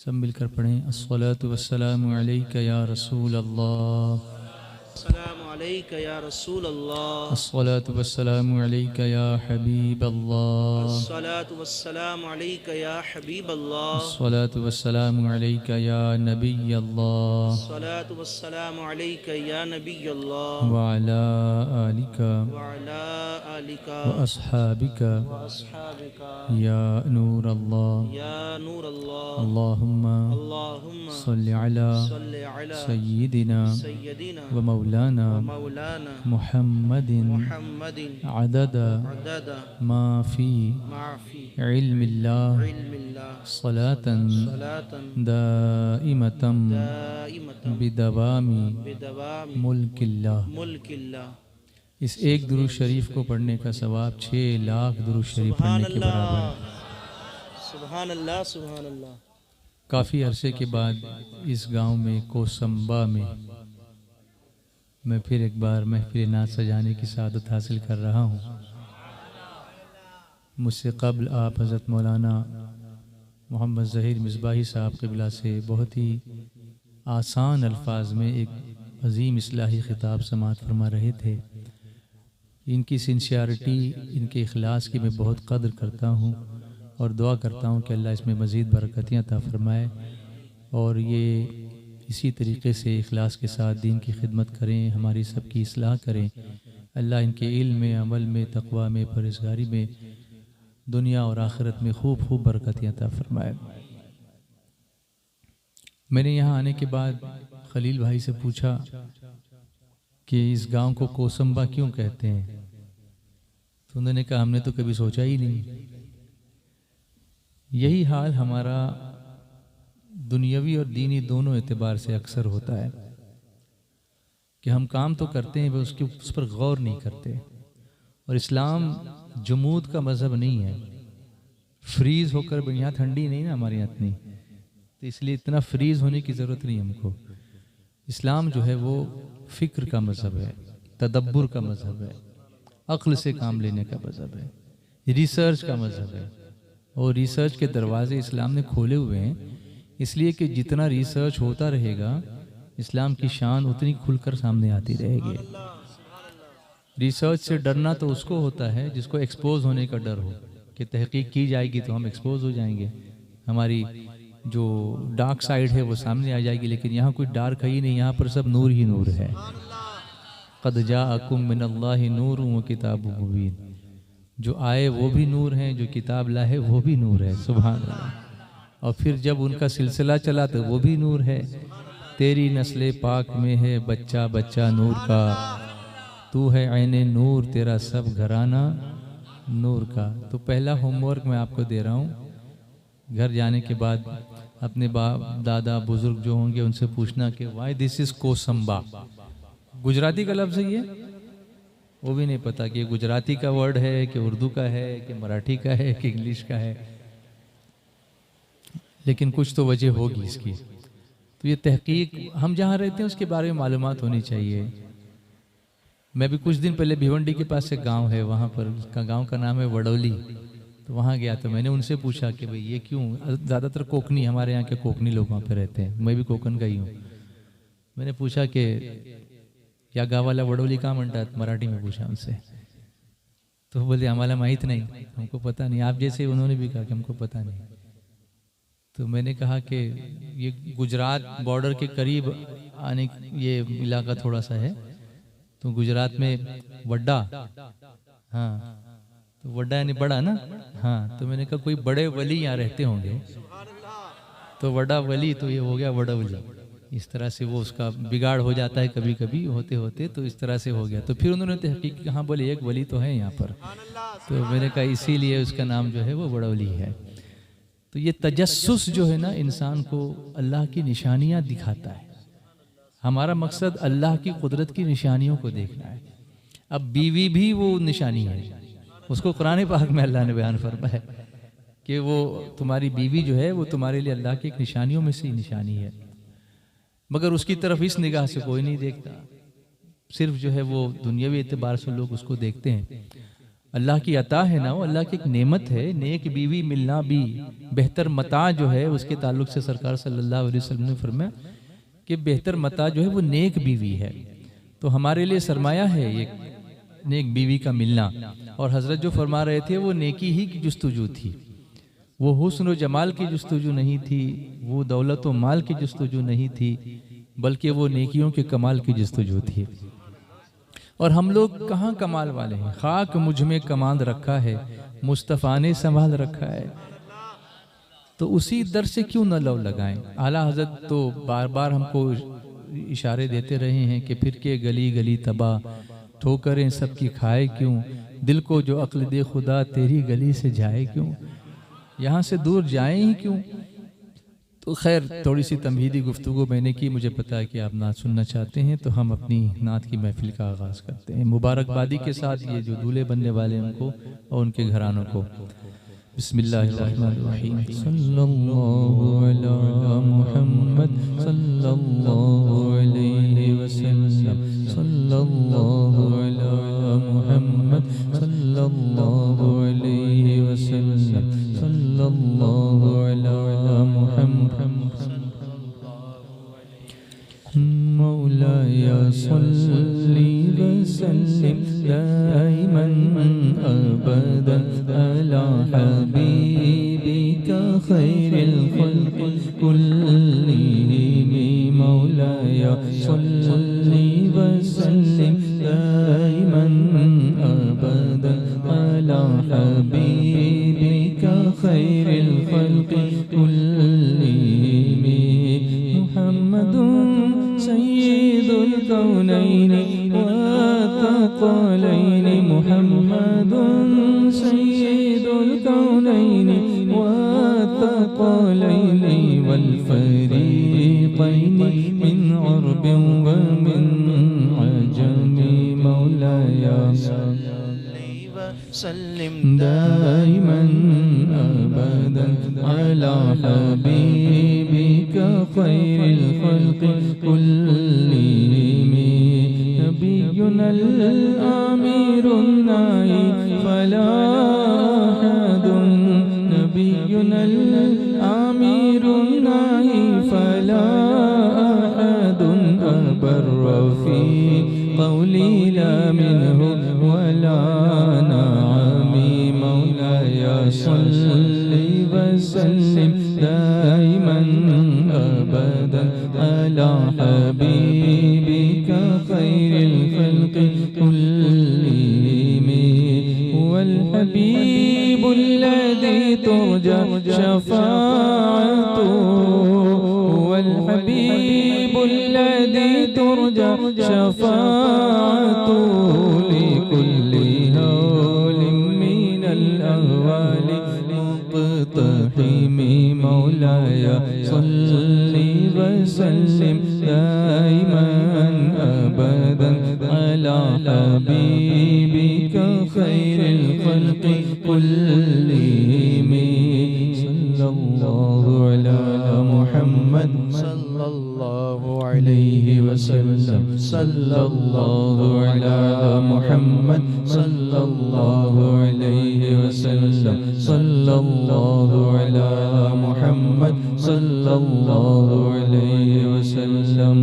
सब मिलकर पढ़ें। अस्सलातु वस्सलामु अलैका या रसूल अल्लाह, अस्सलामु अलैका या रसूल अल्लाह, अस्सलातु वस्सलामु अलैका या हबीब अल्लाह, अस्सलातु वस्सलामु अलैका या हबीब अल्लाह, अस्सलातु वस्सलामु अलैका या नबी अल्लाह, अस्सलातु वस्सलामु अलैका या नबी अल्लाह, व अला आलिका व अला आलिका व अस्हाबिका व अस्हाबिका या नूर अल्लाह। या नूर अल्लाह। अल्लाहुम्मा अल्लाहुम्मा सल्लि अला सल्लि अला सय्यिदिना सय्यदिना व मौलाना व मौलाना मुहम्मदिन मुहम्मदिन अदद अदद मा फी माफी इल्मिल्लाह इल्मिल्लाह सलातन सलातन दाइमतम दाइमतन बिदवामी बिदवामी मुल्किल्लाह। मुल्किल्लाह। इस एक दुरूद शरीफ को पढ़ने का सवाब 6 लाख दुरूद शरीफ सुभान पढ़ने के बराबर है। अल्लाह, सुभान अल्लाह, सुभान अल्लाह। काफ़ी अरसे के बाद इस गांव में कोसंबा में मैं फिर एक बार महफिल नात सजाने की सादत हासिल कर रहा हूँ। मुझसे कबल आप हज़रत मौलाना मोहम्मद ज़हीर मिसबाही साहब क़िबला से बहुत ही आसान अल्फाज में एक अजीम इस्लाही ख़िताब समात फरमा रहे थे। इनकी सिंसियरिटी, इनके इखलास की मैं बहुत कदर करता हूँ और दुआ करता हूँ कि अल्लाह इसमें मज़ीद बरकतियाँ अता फ़रमाए और ये इसी तरीक़े से इखलास के साथ दीन की खिदमत करें, हमारी सबकी इस्लाह करें। अल्लाह इनके इल्म में, अमल में, तक़वा में, परहेज़गारी में, दुनिया और आखिरत में खूब खूब बरकतियाँ अता फ़रमाए। मैंने यहाँ आने के बाद खलील भाई से पूछा कि इस गांव को कोसंबा क्यों कहते हैं, तो उन्होंने कहा हमने तो कभी सोचा ही नहीं। यही हाल हमारा दुनियावी और दीनी दोनों एतबार से अक्सर होता है कि हम काम तो करते हैं, वह उस पर गौर नहीं करते। और इस्लाम जमूद का मज़हब नहीं है, फ्रीज़ होकर, यहाँ ठंडी नहीं ना हमारे यहाँ इतनी, तो इसलिए इतना फ्रीज़ होने की ज़रूरत नहीं हमको। इस्लाम जो है वो फ़िक्र का मज़हब है, तदब्बुर का मज़हब है, अक्ल से काम लेने का मज़हब है, रिसर्च का मज़हब है। और रिसर्च के दरवाजे इस्लाम ने खोले हुए हैं, इसलिए कि जितना रिसर्च होता रहेगा इस्लाम की शान उतनी खुलकर सामने आती रहेगी। रिसर्च से डरना तो उसको होता है जिसको एक्सपोज होने का डर हो कि तहकीक की जाएगी तो हम एक्सपोज हो जाएंगे, हमारी जो डार्क साइड है वो सामने आ जाएगी। लेकिन यहाँ कोई डार्क है ही नहीं, यहाँ पर सब नूर ही नूर है। क़द जाअकुम मिनल्लाहि नूरुन व किताबुम मुबीन, जो आए वो भी नूर हैं, जो किताब लाए वो भी नूर है। सुभान अल्लाह। और फिर जब उनका सिलसिला चला तो वो भी नूर है। तेरी नस्ल पाक में है बच्चा बच्चा नूर का, तू है ऐने नूर, तेरा सब घराना नूर का। तो पहला होमवर्क मैं आपको दे रहा हूँ, घर जाने के बाद अपने बाप दादा बुजुर्ग जो होंगे उनसे पूछना कि why this is Kosamba. Gujarati का लफ्ज़ है ये, वो भी नहीं पता कि गुजराती का वर्ड है कि उर्दू का है कि मराठी का है कि इंग्लिश का है, लेकिन कुछ तो वजह होगी इसकी। तो ये तहकीक हम जहाँ रहते हैं उसके बारे में मालूमात होनी चाहिए। मैं भी कुछ दिन पहले भिवंडी के पास एक गांव है, वहाँ पर उसका गांव का नाम है वडौली, तो वहाँ गया तो मैंने उनसे पूछा कि भाई ये क्यों, ज़्यादातर कोकनी, हमारे यहाँ के कोकनी लोग वहाँ पे रहते हैं, मैं भी कोकन का ही हूँ। मैंने पूछा कि या गावाला वडौली का म्हणतात, मराठी में पूछा उनसे, तो बोले हमारा माहित नहीं, हमको पता नहीं। आप जैसे उन्होंने भी कहा कि हमको पता नहीं। तो मैंने कहा कि ये गुजरात बॉर्डर के करीब आने, ये इलाका थोड़ा सा है, तो गुजरात में वड्डा, हाँ तो वड्डा यानी बड़ा ना, हाँ। तो मैंने कहा कोई बड़े वली यहाँ रहते होंगे, तो वड्डा वली, तो ये हो गया वडौली। इस तरह से वो उसका बिगाड़ हो जाता है कभी कभी होते होते, तो इस तरह से हो गया। तो फिर उन्होंने तहकीक कहा, बोले एक वली तो है यहाँ पर, तो मैंने कहा इसीलिए उसका नाम जो है वो वडौली है। तो ये तजस्सुस जो है ना, इंसान को अल्लाह की निशानियाँ दिखाता है। हमारा मकसद अल्लाह की कुदरत की निशानियों को देखना है। अब बीवी भी वो निशानी है, उसको कुरान पाक में अल्लाह ने बयान फरमाया है कि वो तुम्हारी बीवी जो है वो तुम्हारे लिए अल्लाह की एक निशानियों में से निशानी है, मगर उसकी तरफ इस निगाह से कोई नहीं देखता, सिर्फ जो है वो दुनियावी एतबार से लोग उसको देखते हैं। अल्लाह की अता है ना, वो अल्लाह की एक नेमत है। नेक बीवी मिलना भी बेहतर मता जो है, उसके ताल्लुक से सरकार सल्लल्लाहु अलैहि वसल्लम ने फरमाया कि बेहतर मता जो है वो नेक बीवी है। तो हमारे लिए सरमाया है ये नेक बीवी का मिलना। और हजरत जो फरमा रहे थे वो नेकी ही की जुस्तजू थी, वो हुस्न व जमाल की जुस्तजू नहीं थी, वो दौलत व माल की जुस्तजू नहीं थी, बल्कि वो नेकियों के कमाल की जुस्तजू थी। और हम लोग कहाँ कमाल वाले हैं? खाक मुझ में कमाल रखा है, मुस्तफ़ा ने संभाल रखा है। तो उसी दर से क्यों न लव लगाएं? आला हजरत तो बार बार हमको इशारे देते रहे हैं कि फिर के गली गली तबाह, ठोकरें सबकी खाए क्यों, दिल को जो अक्ल दे खुदा तेरी गली से जाए क्यों, यहाँ से दूर जाएं ही क्यों। तो खैर थोड़ी सी तमहीदी गुफ्तगू मैंने की, मुझे पता है कि आप नात सुनना चाहते हैं, तो हम अपनी नात की महफिल का आगाज़ करते हैं मुबारकबादी के साथ, ये जो दूल्हे बनने वाले हैं उनको और उनके घरानों को। बिस्मिल्लाहिर्रहमानिर्रहीम। सल्लल्लाहु अला मुहम्मद सल्लल्लाहु अलैहि वसल्लम, सल्लल्लाहु अला मुहम्मद सल्लल्लाहु अलैहि वसल्लम, सल्लल्लाहु अला मुहम्मद। मौलाया सल्ली वसल्लिम दाइमन अबदन अला हबीबिका खैरिल खल्क़ि कुल्लिहिम। मौलाया सल्ली वसल्लिम दाइमन अबदन अला हबीबिका खैरिल खल्क़ि कुल्लिहिम। मुहम्मदुन सय्यिदुल कौनैनि वत्तक़लैनि, मुहम्मदुन सय्यिदुल कौनैनि वत्तक़लैनि वल फरीक़ैनि मिन उर्बिन व मिन अजमी। मौलाया सल्लिम दाइमन अबदन अला हबीबिका खैरिल खल्क़ि कुल्लिहिम। नबियुनल आमिरुन नाई फला अहदुन, नबियुनल आमिरुन नाई फला अहदुन अबर्र फी क़ौली ला मिन्हु वला नामी। मौलाया सल्ली वसल्लिम दाइमन अबदन अला हबीबिका खैरिल खल्क़ि कुल्लिहिम। हुवल हबीबुल्लज़ी तुरजा शफ़ाअतुहु, हुवल हबीबुल्लज़ी तुरजा शफ़ाअतुहु लिकुल्ली हौलिन मिनल अहवालि मुक़तहिम। मौलाया सल्ली वसल्लिम दाइमन अबदन अला हबीबिका खैरिल खल्क़ि कुल्लिहिम। सल्लल्लाहु अला मुहम्मद सल्लल्लाहु अलैहि वसल्लम, सल्लल्लाहु अला मुहम्मद सल्लल्लाहु अलैहि वसल्लम, सल्लल्लाहु अला मुहम्मद सल्लल्लाहु अलैहि वसल्लम।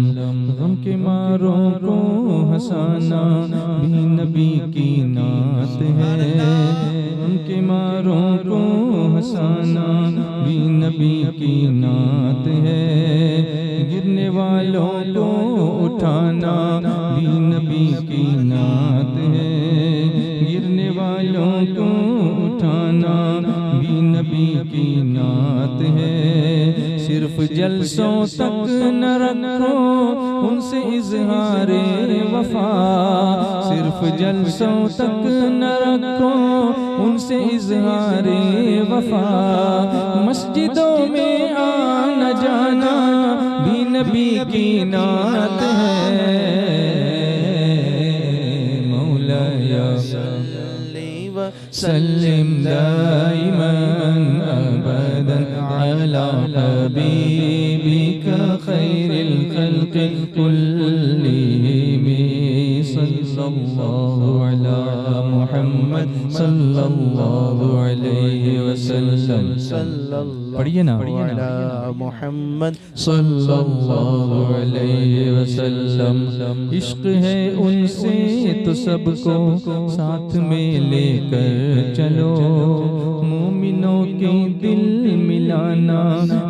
गम के मारों को हंसाना भी नबी की नात है, गम के मारों को हंसाना भी नबी की नात है, गिरने वालों को उठाना भी नबी की नात है, गिरने वालों को उठाना भी नबी की नात है। सिर्फ जलसों तक न रखो उनसे इज़हारे वफा, सिर्फ जलसों तक न रखो उनसे इज़हारे वफा, मस्जिदों में आना जाना भी नबी की नात है। मौलाया सल्लिम दाइमन अबदन अला हबीबिका खैरिल खल्क़ि कुल्लिहिम। सल्लल्लाहु अला मुहम्मद सल्लल्लाहु अलैहि वसल्लम। पढ़िए ना, मोहम्मद सल्लल्लाहु अलैहि वसल्लम। इश्क है उनसे तो सबको साथ में लेकर चलो, मोमिनों के दिल मिलाना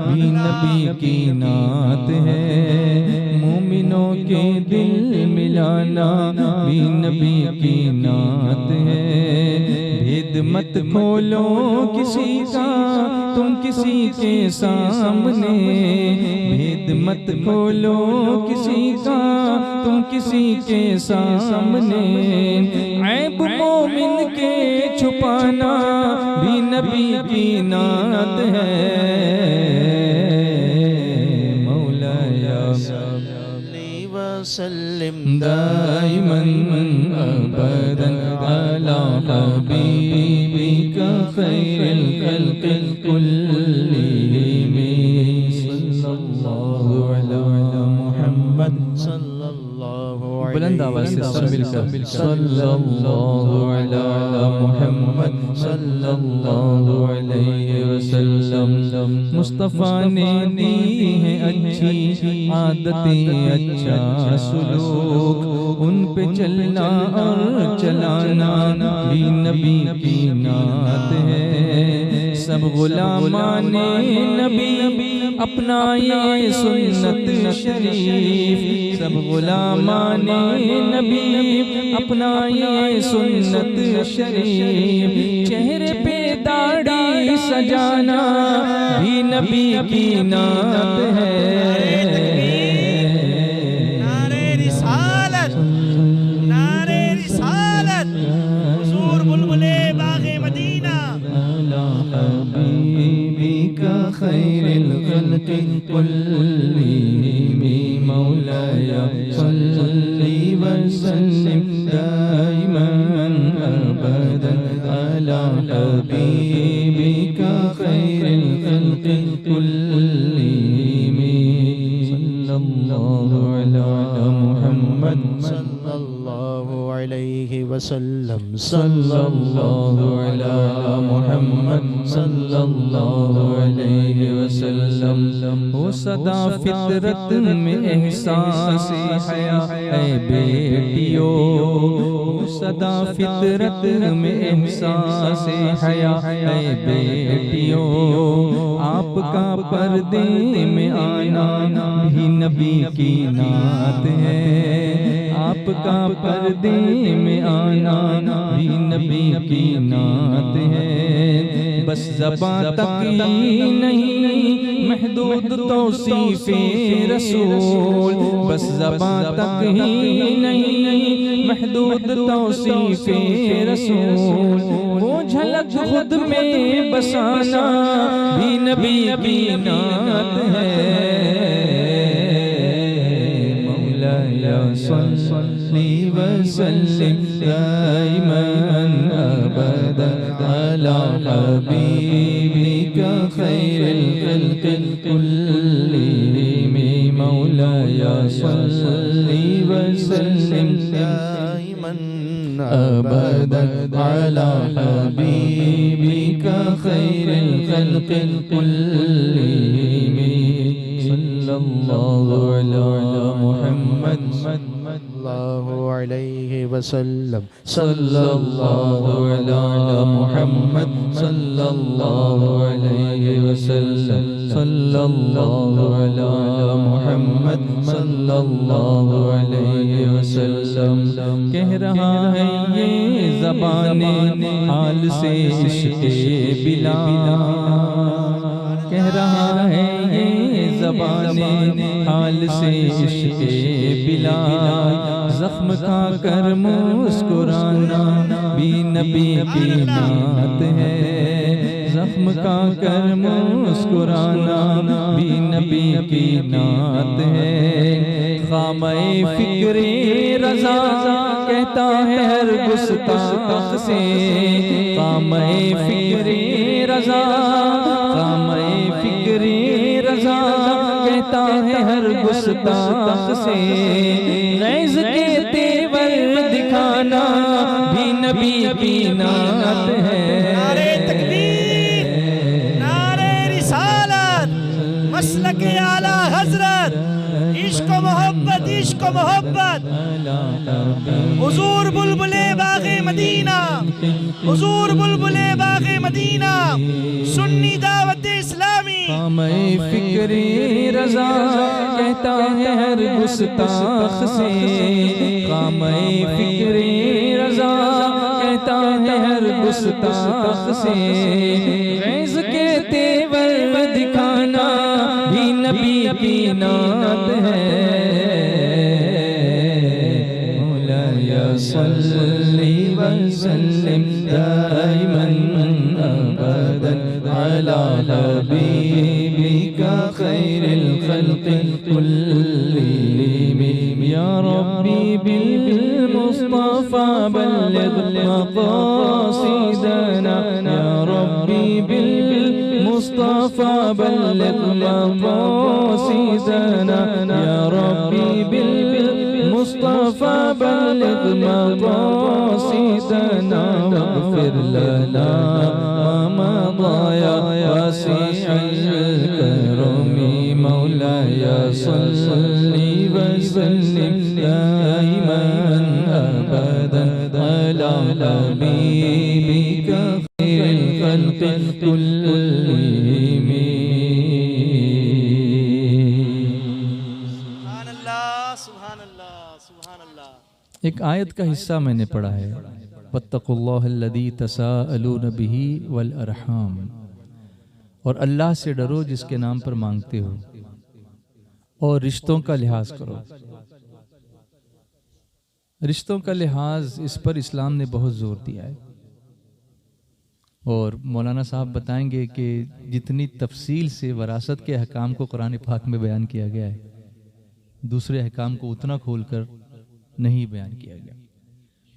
भी नबी की नात है, मोमिनों के दिल मिलाना भी नबी की नात है। भेद मत खोलो किसी का तुम किसी के सामने, भेद मत खोलो किसी का तुम किसी के सामने, ऐब मोमिन के छुपाना भी नबी की नात है। मौलाया वसल्लिम दाइमन अबदन अला हबीबिका खैरिल खल्क़ि कुल्लिहिम सल्लल्लाहु अला मुहम्मद सल्लल्लाहु बुलंद आवाज से सब मिलकर सल्लल्लाहु अला मुहम्मद सल्लल्लाहु अलैहि वसल्लम। मुस्तफ़ा ने दी है अच्छी आदतें अच्छा सुलूक, उन पे चलना और चलाना भी नबी की नात है। सब गुलामाने नबी अपनाए सुन्नत शरीफ, सब गुलामाने नबी अपनाए सुन्नत शरीफ। चेहरे पे दाढ़ी सजाना भी नबी की नात है। नारे रिसालत, नारे रिसालत, हुजूर बुलबुले बाग़े मदीना। हबीबिका खैरिल खल्क़ि कुल्लिहिम मौलाया सल्ली वसल्लिम दाइमन अबदन अला हबीबिका खैरिल खल्क़ि कुल्लिहिम सल्लल्लाहु अला मुहम्मद सल्लल्लाहु अलैहि वसल्लम, सल्लल्लाहु अला मुहम्मद सल्लल्लाहु अलैहि वसल्लम। वो सदा फितरत में एहसास हया है बेटियों, वो सदा फितरत में एहसास हया है बेटियों। आपका पर्दे में आना भी नबी की नात है, आपका पर्दे में आना भी नबी की नात है। बस ज़बां तक ही नहीं महदूद तौसीफ़े रसूल, बस ज़बां तक ही नहीं महदूद तौसीफ़े रसूल। वो झलक खुद में बसाना भी नबी की नात है। मौलाया सल्ली वसल्लिम दाइमन अबदन अला हबीबिका खैरिल खल्क़ि कुल्लिहिम मौलाया सल्ली वसल्लिम दाइमन अबदन अला हबीबिका खैरिल खल्क़ि कुल्लिहिम सल्लल्लाहु अला मुहम्मद सल्लल्लाहु अलैहि वसल्लम, सल्लल्लाहु अला मुहम्मद सल्लल्लाहु अलैहि वसल्लम, सल्लल्लाहु अला मुहम्मद सल्लल्लाहु अलैहि वसल्लम। कह रहा है ये ज़बाने हाल से इश्क़े बिलाल, कह रहा है ये ज़बाने हाल से इश्क़े बिलाल। ज़ख्म खा कर मुस्कुराना भी नबी की नात है, ज़ख्म खा कर मुस्कुराना भी नबी की नात है। ख़ामे फ़िक्रे रज़ा कहता है हर गुस्ताख से, ख़ामे फ़िक्रे रज़ा, ख़ामे फ़िक्रे रज़ा कहता है हर गुस्ताख से, गैज़ के तेवर दिखाना भी नबी की नात है। नारे तकबीर, नारे रिसालत, मसलके आला हजरत, इश्क मोहब्बत, इश्क मोहब्बत। हुजूर बुलबुले बागे मदीना, हुजूर बुलबुले बागे मदीना, सुन्नी दावत इस्लामी। मैं फिक्री रजा कहता है हर गुस्ताख से, मैं फिक्री रजा कहता है हर गुस्ताख से, गैज़ के तेवर दिखाना भी नबी की नात है। मौलाया सल्ली व सल्लिम दाइमन अबदन अला हबीबिका खैरिल खल्क़ि कुल्लिहिम। या रब्बी बिल मुस्तफा बल्लिग मक़ासिदना, या रब्बी बिल मुस्तफा बल्लिग मक़ासिदना, या रब्बी बिल मुस्तफा बल्लिग मक़ासिदना, वग़फ़िर लना मा मज़ा वासिअल करमी। मौलाया सल्ली व सल्लिम दाइमन अबदन अला हबीबिका खैरिल खल्क़ि कुल्लिहिम। सुभान अल्लाह, सुभान अल्लाह, सुभान अल्लाह। एक आयत का हिस्सा मैंने पढ़ा है, वत्तकुल्लाहल्लज़ी तसाअलून बिही वल अरहाम, और अल्लाह से डरो जिसके नाम पर मांगते हो, और रिश्तों का लिहाज करो। रिश्तों का लिहाज, इस पर इस्लाम ने बहुत जोर दिया है। और मौलाना साहब बताएंगे कि जितनी तफसील से वरासत के अहकाम को कुरान पाक में बयान किया गया है, दूसरे अहकाम को उतना खोलकर नहीं बयान किया गया।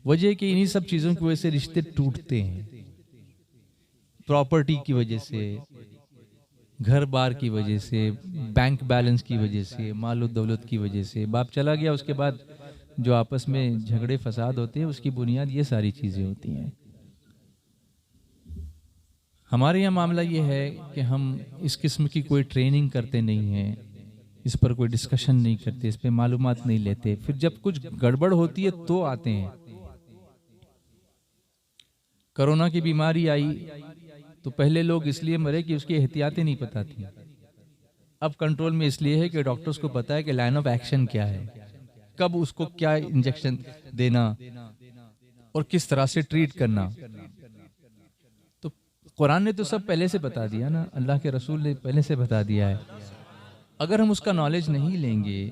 वजह कि इन्हीं सब चीज़ों की वजह से रिश्ते टूटते हैं। प्रॉपर्टी की वजह से, घर बार की वजह से, बैंक बैलेंस की वजह से, माल दौलत की वजह से। बाप चला गया, उसके बाद जो आपस में झगड़े फसाद होते हैं, उसकी बुनियाद ये सारी चीज़ें होती हैं। हमारे यहाँ मामला ये है कि हम इस किस्म की कोई ट्रेनिंग करते नहीं हैं, इस पर कोई डिस्कशन नहीं करते, इस पर मालूमात नहीं लेते। फिर जब कुछ गड़बड़ होती है तो आते हैं। कोरोना की बीमारी आई तो पहले लोग इसलिए मरे कि उसकी एहतियातें नहीं पता थी। अब कंट्रोल में इसलिए है कि डॉक्टर्स को पता है कि लाइन ऑफ एक्शन क्या है, कब उसको क्या इंजेक्शन देना और किस तरह से ट्रीट करना। तो कुरान ने तो सब पहले से बता दिया ना, अल्लाह के रसूल ने पहले से बता दिया है। अगर हम उसका नॉलेज नहीं लेंगे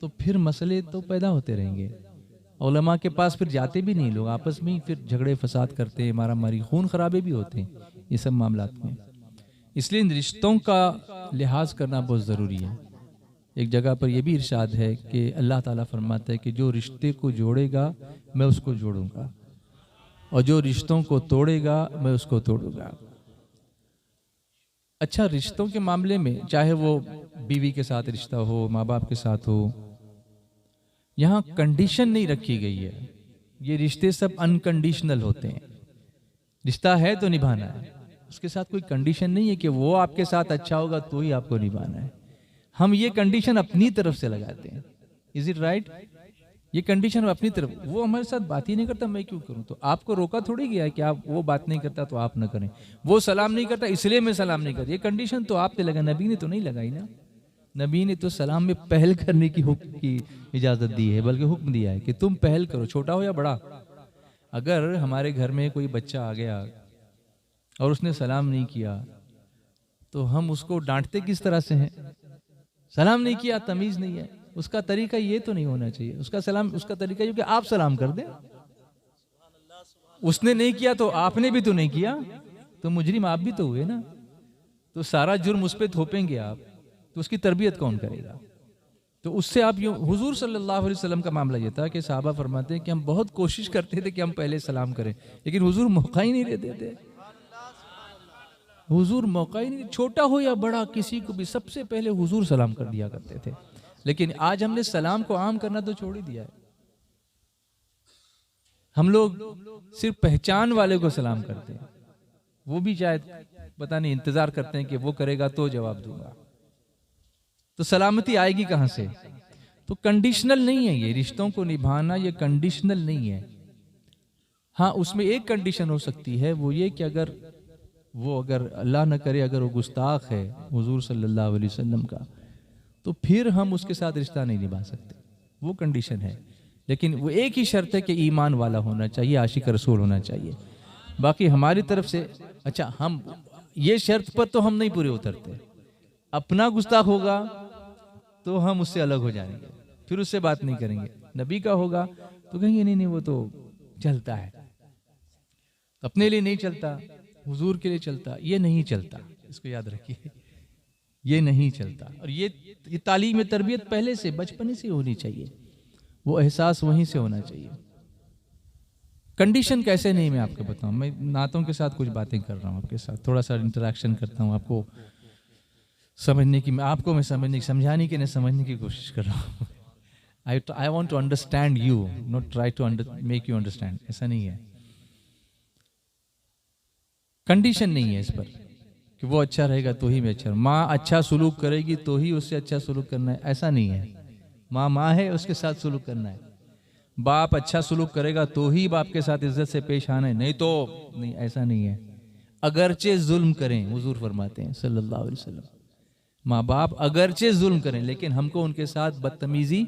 तो फिर मसले तो पैदा होते रहेंगे। उलमा के पास फिर जाते भी नहीं लोग, आपस में ही फिर झगड़े फसाद करते हैं, मारा मारी, खून खराबे भी होते हैं ये सब मामलात में। इसलिए इन रिश्तों का लिहाज करना बहुत ज़रूरी है। एक जगह पर यह भी इरशाद है कि अल्लाह ताला फरमाता है कि जो रिश्ते को जोड़ेगा मैं उसको जोड़ूंगा, और जो रिश्तों को तोड़ेगा मैं उसको तोड़ूंगा। अच्छा, रिश्तों के मामले में चाहे वो बीवी के साथ रिश्ता हो, माँ बाप के साथ हो, यहाँ कंडीशन नहीं रखी गई है। ये रिश्ते सब अनकंडीशनल होते हैं। रिश्ता है तो निभाना है, उसके साथ कोई कंडीशन नहीं है कि वो आपके साथ अच्छा होगा तो ही आपको निभाना है। हम ये कंडीशन अपनी तरफ से लगाते हैं। Is it right? ये कंडीशन हम अपनी तरफ, वो हमारे साथ बात ही नहीं करता, मैं क्यों करूं? तो आपको रोका थोड़ी गया है कि आप, वो बात नहीं करता तो आप ना करें, वो सलाम नहीं करता इसलिए मैं सलाम नहीं करता। ये कंडीशन तो आप पे लगा, नबी ने तो नहीं लगाई ना। नबी ने तो सलाम में पहल करने की हुक्म की इजाज़त दी है, बल्कि हुक्म दिया है कि तुम पहल करो, छोटा हो या बड़ा। अगर हमारे घर में कोई बच्चा आ गया और उसने सलाम नहीं किया तो हम उसको डांटते किस तरह से हैं? सलाम नहीं किया, तमीज़ नहीं है। उसका तरीका ये तो नहीं होना चाहिए। उसका तरीका ये कि आप सलाम कर दें। उसने नहीं किया तो आपने भी तो नहीं किया, तो मुजरिम आप भी तो हुए ना। तो सारा जुर्म उस पर थोपेंगे आप, तो उसकी तरबियत कौन करेगा? तो उससे आप यूँ, हुजूर सल्लल्लाहु अलैहि वसल्लम का मामला ये था कि साहबा फरमाते हैं कि हम बहुत कोशिश करते थे कि हम पहले सलाम करें, लेकिन हुजूर मौका ही नहीं देते थे। हुजूर मौका ही नहीं, छोटा हो या बड़ा किसी को भी सबसे पहले हुजूर सलाम कर दिया करते थे। लेकिन आज हमने सलाम को आम करना तो छोड़ ही दिया है। हम लोग सिर्फ पहचान वाले को सलाम करते हैं, वो भी शायद पता नहीं इंतजार करते हैं कि वो करेगा तो जवाब दूंगा। तो सलामती आएगी कहां से? तो कंडीशनल नहीं है ये, रिश्तों को निभाना ये कंडीशनल नहीं है। हाँ, उसमें एक कंडीशन हो सकती है, वो ये कि अगर अल्लाह न करे अगर वो गुस्ताख है हुजूर सल्लल्लाहु अलैहि वसल्लम का, तो फिर हम उसके साथ रिश्ता नहीं निभा सकते, वो कंडीशन है। लेकिन वो एक ही शर्त है कि ईमान वाला होना चाहिए, आशिक रसूल होना चाहिए। बाकी हमारी तरफ से अच्छा, हम ये शर्त पर तो हम नहीं पूरे उतरते। अपना गुस्ताख होगा तो हम उससे अलग हो जाएंगे, फिर उससे बात नहीं करेंगे। नबी का होगा तो कहेंगे नहीं नहीं वो तो चलता है, अपने लिए नहीं चलता, हुजूर के लिए चलता, ये नहीं चलता। इसको याद रखिए, ये नहीं चलता। और ये तालीम तरबियत पहले से बचपन से होनी चाहिए, वो एहसास वहीं से होना चाहिए। कंडीशन कैसे नहीं मैं आपको बताऊं, मैं नातों के साथ कुछ बातें कर रहा हूं, आपके साथ थोड़ा सा इंटरेक्शन करता हूं, आपको समझने की, मैं समझने की, समझाने की नहीं, समझने की कोशिश कर रहा हूं। I want to understand you, not try to make you understand. ऐसा नहीं है, कंडीशन नहीं है इस पर कि वो अच्छा रहेगा तो ही मैं अच्छा, माँ अच्छा सुलूक करेगी तो ही उससे अच्छा सुलूक करना है, ऐसा नहीं है। माँ है, उसके साथ सुलूक करना है। बाप अच्छा सुलूक करेगा तो ही बाप के साथ इज्जत से पेश आना है, नहीं तो नहीं, ऐसा नहीं है। अगरचे जुल्म करें, हुजूर फरमाते हैं सल्लल्लाहु अलैहि वसल्लम, माँ बाप अगरचे जुल्म करें लेकिन हमको उनके साथ बदतमीजी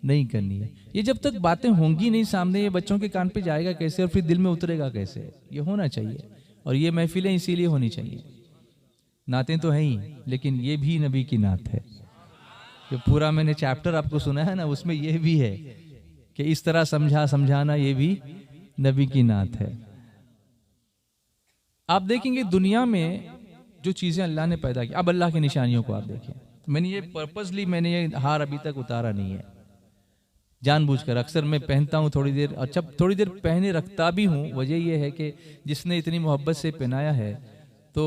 नहीं करनी है। ये जब तक बातें होंगी नहीं सामने, ये बच्चों के कान पे जाएगा कैसे और फिर दिल में उतरेगा कैसे? ये होना चाहिए। और ये महफिलें इसीलिए होनी चाहिए। नातें तो हैं ही, लेकिन ये भी नबी की नात है। जो पूरा मैंने चैप्टर आपको सुना है ना, उसमें यह भी है कि इस तरह समझाना ये भी नबी की नात है। आप देखेंगे दुनिया में जो चीजें अल्लाह ने पैदा की, अब अल्लाह की निशानियों को आप देखें। मैंने ये पर्पसली मैंने ये हार अभी तक उतारा नहीं है, जानबूझकर। अक्सर मैं पहनता हूँ थोड़ी देर, अच्छा थोड़ी देर पहने रखता भी हूँ। वजह यह है कि जिसने इतनी मोहब्बत से पहनाया है तो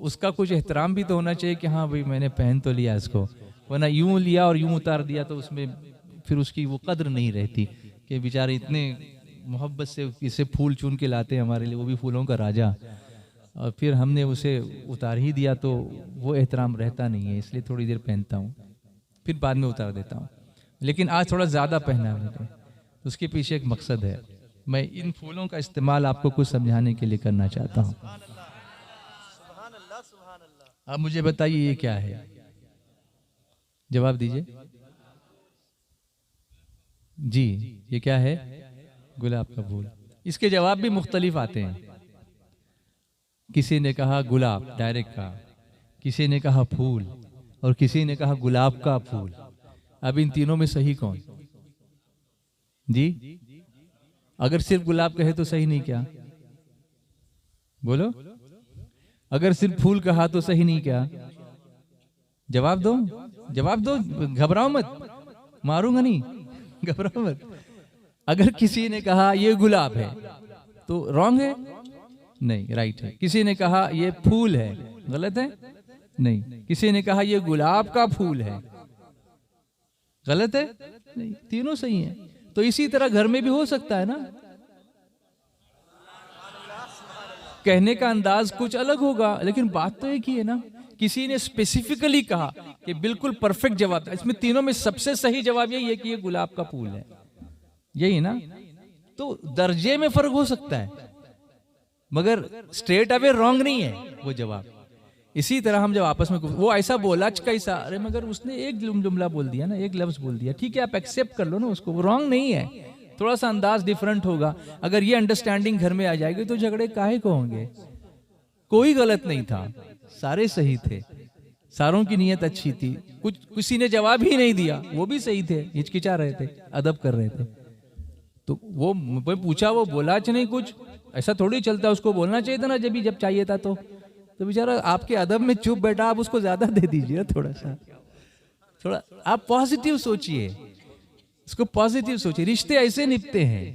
उसका कुछ एहतराम भी तो होना चाहिए कि हाँ भाई मैंने पहन तो लिया इसको, वरना यूं लिया और यूं उतार दिया तो उसमें फिर उसकी वो कद्र नहीं रहती कि बेचारे इतने मोहब्बत से इसे फूल चुन के लाते हैं हमारे लिए, वो भी फूलों का राजा, और फिर हमने उसे उतार ही दिया तो वो एहतराम रहता नहीं है। इसलिए थोड़ी देर पहनता हूँ, फिर बाद में उतार देता हूँ। लेकिन आज थोड़ा ज़्यादा पहना है मैंने, उसके पीछे एक मकसद है। मैं इन फूलों का इस्तेमाल आपको कुछ समझाने के लिए करना चाहता हूँ। अब मुझे बताइए ये क्या है, जवाब दीजिए जी। ये क्या है? गुलाब का फूल। इसके जवाब भी मुख्तलिफ आते हैं। किसी ने कहा गुलाब डायरेक्ट कहा, किसी ने कहा फूल, और किसी ने कहा गुलाब का फूल। अब इन तीनों में सही कौन जी? अगर सिर्फ गुलाब कहे तो सही नहीं क्या? बोलो। अगर सिर्फ फूल कहा तो सही नहीं क्या? जवाब दो, जवाब दो, घबराओ मत, मारूंगा नहीं, घबराओ मत। अगर किसी ने कहा ये गुलाब है तो रॉन्ग है? नहीं, राइट है। किसी ने कहा ये फूल है, गलत है? नहीं। किसी ने कहा ये गुलाब का फूल है, गलत है? नहीं, तीनों सही हैं। तो इसी तरह घर में भी हो सकता है ना, कहने का अंदाज कुछ अलग होगा लेकिन बात तो एक ही है ना। किसी ने स्पेसिफिकली कहा कि बिल्कुल परफेक्ट जवाब, इसमें तीनों में सबसे सही जवाब यही है कि ये गुलाब का फूल है, यही ना। तो दर्जे में फर्क हो सकता है मगर स्ट्रेट अवे रॉन्ग नहीं है वो जवाब। इसी तरह हम जब आपस में, वो ऐसा बोला कैसा, अरे मगर उसने एक जुमला बोल दिया ना, एक लफ्ज बोल दिया, ठीक है आप एक्सेप्ट कर लो ना उसको, वो रॉन्ग नहीं है, थोड़ा सा अंदाज डिफरेंट होगा। अगर ये अंडरस्टैंडिंग घर में आ जाएगी तो झगड़े काहे को होंगे? कोई गलत नहीं था, सारे सही थे, सारों की नीयत अच्छी थी। किसी ने जवाब ही नहीं दिया, वो भी सही थे, हिचकिचा रहे थे, अदब कर रहे थे। तो वो पूछा, वो बोला नहीं कुछ, ऐसा थोड़ी चलता, उसको बोलना चाहिए था ना जब चाहिए था। तो बेचारा आपके अदब में चुप बैठा, आप उसको ज्यादा दे दीजिए थोड़ा आप पॉजिटिव सोचिए, इसको पॉजिटिव सोचिए। रिश्ते ऐसे निपटते हैं,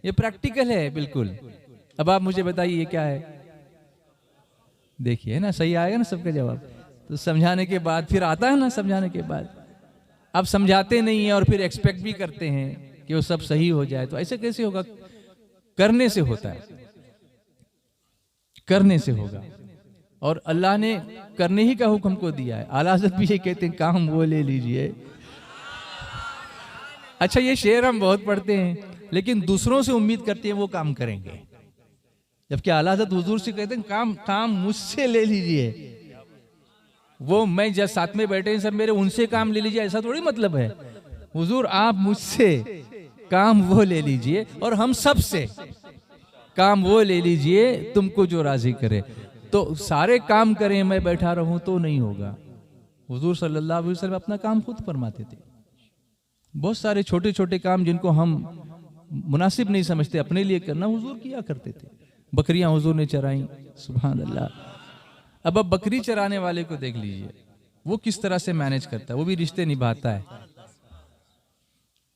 ये प्रैक्टिकल है बिल्कुल। अब आप मुझे बताइए ये क्या है देखिए ना, सही आएगा ना सबका जवाब। तो समझाने के बाद फिर आता है ना, समझाने के बाद अब समझाते नहीं है और फिर एक्सपेक्ट भी करते हैं कि वो सब सही हो जाए, तो ऐसे कैसे होगा? करने से होता है, करने से होगा। और अल्लाह ने करने ही का हुक्म को दिया है। आला हज़रत भी ये कहते हैं, काम वो ले लीजिए। अच्छा, ये शेर हम बहुत पढ़ते हैं, लेकिन दूसरों से उम्मीद करते हैं वो काम करेंगे, जबकि आला हज़रत हुजूर से कहते हैं काम मुझसे ले लीजिए। वो मैं जब साथ में बैठे हैं सब मेरे, उनसे काम ले लीजिए, ऐसा थोड़ी मतलब है। हुजूर आप मुझसे काम वो ले लीजिए और हम सब से काम वो ले लीजिए तुमको जो राजी करे। तो सारे काम करें मैं बैठा रहूं तो नहीं होगा। हुजूर सल्लल्लाहु अलैहि वसल्लम अपना काम खुद फरमाते थे। बहुत सारे छोटे छोटे काम जिनको हम मुनासिब नहीं समझते अपने लिए करना, हुजूर किया करते थे। बकरियां हुजूर ने चराई, सुभान अल्लाह। अब बकरी चराने वाले को देख लीजिए, वो किस तरह से मैनेज करता है, वो भी रिश्ते निभाता है।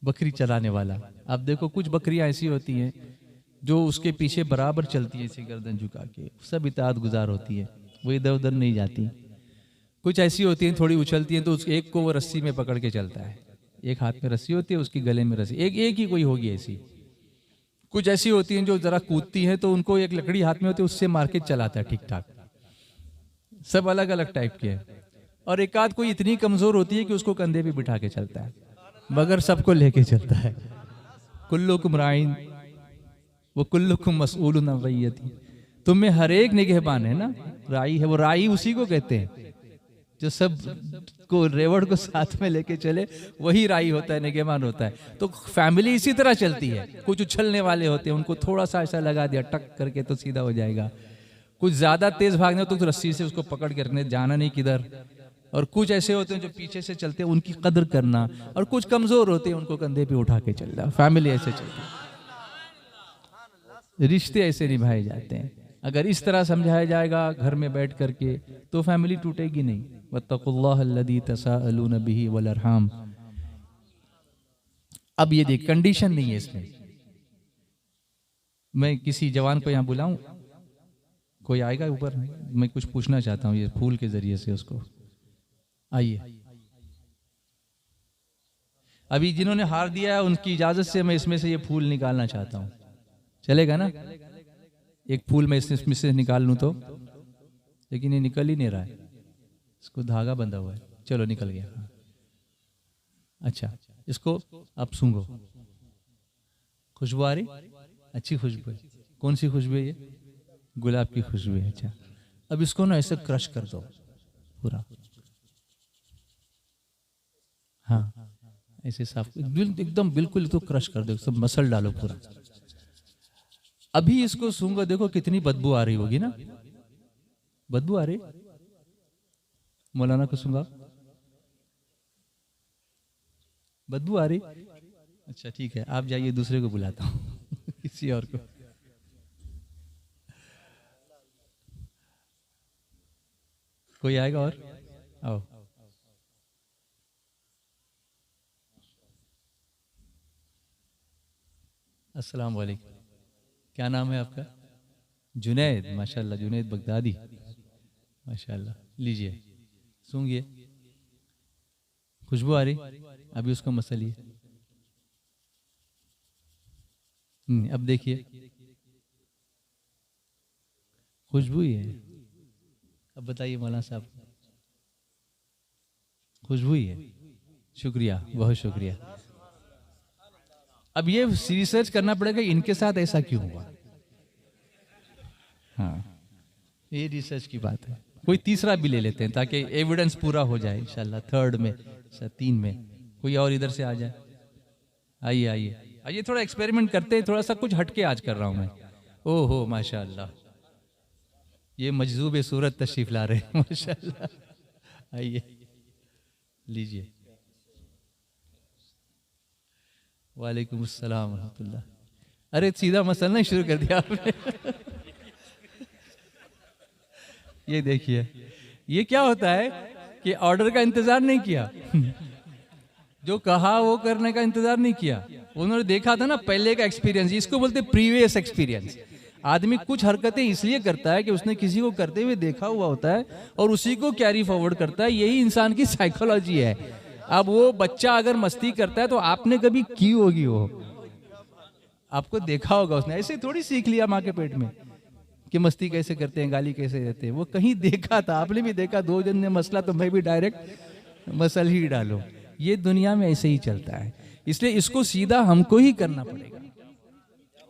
बकरी चराने वाला, आप देखो कुछ बकरियां ऐसी होती हैं जो उसके पीछे बराबर चलती है, इसे गर्दन झुका के, सब इताअत गुजार होती है, वो इधर उधर नहीं जाती। कुछ ऐसी होती हैं थोड़ी उछलती हैं, तो उस एक को वो रस्सी में पकड़ के चलता है, एक हाथ में रस्सी होती है, उसकी गले में रस्सी, एक ही कोई होगी ऐसी। कुछ ऐसी होती हैं जो जरा कूदती हैं, तो उनको एक लकड़ी हाथ में होती है, उससे मार के चलाता है ठीक ठाक। सब अलग अलग टाइप के हैं। और एक आध कोई इतनी कमजोर होती है कि उसको कंधे पे बिठा के चलता है, मगर सबको लेके चलता है। कुल्लुकुम राइन वो कुल्लुकुम मसऊलुन अन रइयती, तुम में हर एक निगहबान है ना, राई है। वो राई उसी को कहते हैं जो सब को रेवड़ को साथ में लेके चले, वही राई होता है, निगहबान होता है। तो फैमिली इसी तरह चलती है। कुछ उछलने वाले होते हैं, उनको थोड़ा सा ऐसा लगा दिया टक करके तो सीधा हो जाएगा। कुछ ज्यादा तेज भागना हो तो रस्सी से उसको पकड़ के रखने, जाना नहीं किधर। और कुछ ऐसे होते हैं जो पीछे से चलते हैं, उनकी कदर करना। और कुछ कमजोर होते हैं, उनको कंधे पे उठा के चलना। फैमिली ऐसे चलती है, रिश्ते ऐसे निभाए जाते हैं। अगर इस तरह समझाया जाएगा घर में बैठ करके तो फैमिली टूटेगी नहीं। वत्तकुल्लाह अल्लज़ी तसाअलून बिही वल अरहाम। अब ये देख, कंडीशन नहीं है इसमें। मैं किसी जवान को यहाँ बुलाऊं, कोई आएगा ऊपर, मैं कुछ पूछना चाहता हूँ ये फूल के जरिए से उसको। आइए, अभी जिन्होंने हार दिया है उनकी इजाजत से मैं इसमें से ये फूल निकालना चाहता हूँ, चलेगा ना? एक फूल मैं इसमें से निकाल लूं तो, लेकिन ये निकल ही नहीं रहा है, इसको धागा बंधा हुआ है। चलो निकल गया। अच्छा, इसको आप सूंघो, खुशबू आ रही, अच्छी खुशबू है। कौन सी खुशबू है ये? गुलाब की खुशबू है। अच्छा, अब इसको ना ऐसे क्रश कर दो पूरा, हाँ ऐसे साफ एकदम बिल्कुल, तो क्रश कर दो, सब मसल डालो पूरा। अभी इसको सूंघो, देखो कितनी बदबू आ रही होगी ना, बदबू आ रही। मौलाना को सूंघा, बदबू आ रही। अच्छा ठीक है, आप जाइए, दूसरे को बुलाता हूँ किसी और को। कोई आएगा और? आओ। अस्सलाम वालेकुम, क्या नाम है आपका? जुनैद, माशाल्लाह, जुनैद बगदादी, माशाल्लाह। लीजिए, सूंघिए, खुशबू आ रही। अभी उसको मसलिए। अब देखिए, खुशबू ही है। अब बताइए मौलाना साहब, खुशबू ही है। शुक्रिया, बहुत शुक्रिया। अब ये रिसर्च करना पड़ेगा इनके साथ ऐसा क्यों हुआ। हाँ, ये रिसर्च की बात है। कोई तीसरा भी ले लेते हैं ताकि एविडेंस पूरा हो जाए इंशाल्लाह। थर्ड में, 3 में कोई और इधर से आ जाए। आइए आइए आइए, थोड़ा एक्सपेरिमेंट करते हैं, थोड़ा सा कुछ हटके आज कर रहा हूं मैं। ओहो माशाल्लाह, ये मजजूब सूरत तशरीफ ला रहे हैं माशाल्लाह। आइए लीजिए। वालेकुम अस्सलाम रहमतुल्लाह। अरे सीधा मसलना ही शुरू कर दिया आपने ये देखिए, ये क्या होता है कि ऑर्डर का इंतजार नहीं किया जो कहा वो करने का इंतजार नहीं किया। उन्होंने देखा था ना पहले का एक्सपीरियंस, इसको बोलते प्रीवियस एक्सपीरियंस। आदमी कुछ हरकतें इसलिए करता है कि उसने किसी को करते हुए देखा हुआ होता है और उसी को कैरी फॉरवर्ड करता है। यही इंसान की साइकोलॉजी है। अब वो बच्चा अगर मस्ती करता है तो आपने कभी की होगी, वो आपको देखा होगा, उसने ऐसे थोड़ी सीख लिया माँ के पेट में कि मस्ती कैसे करते हैं, गाली कैसे देते हैं। वो कहीं देखा था, आपने भी देखा, दो जन ने मसला तो मैं भी डायरेक्ट मसल ही डालो। ये दुनिया में ऐसे ही चलता है। इसलिए इसको सीधा हमको ही करना पड़ेगा,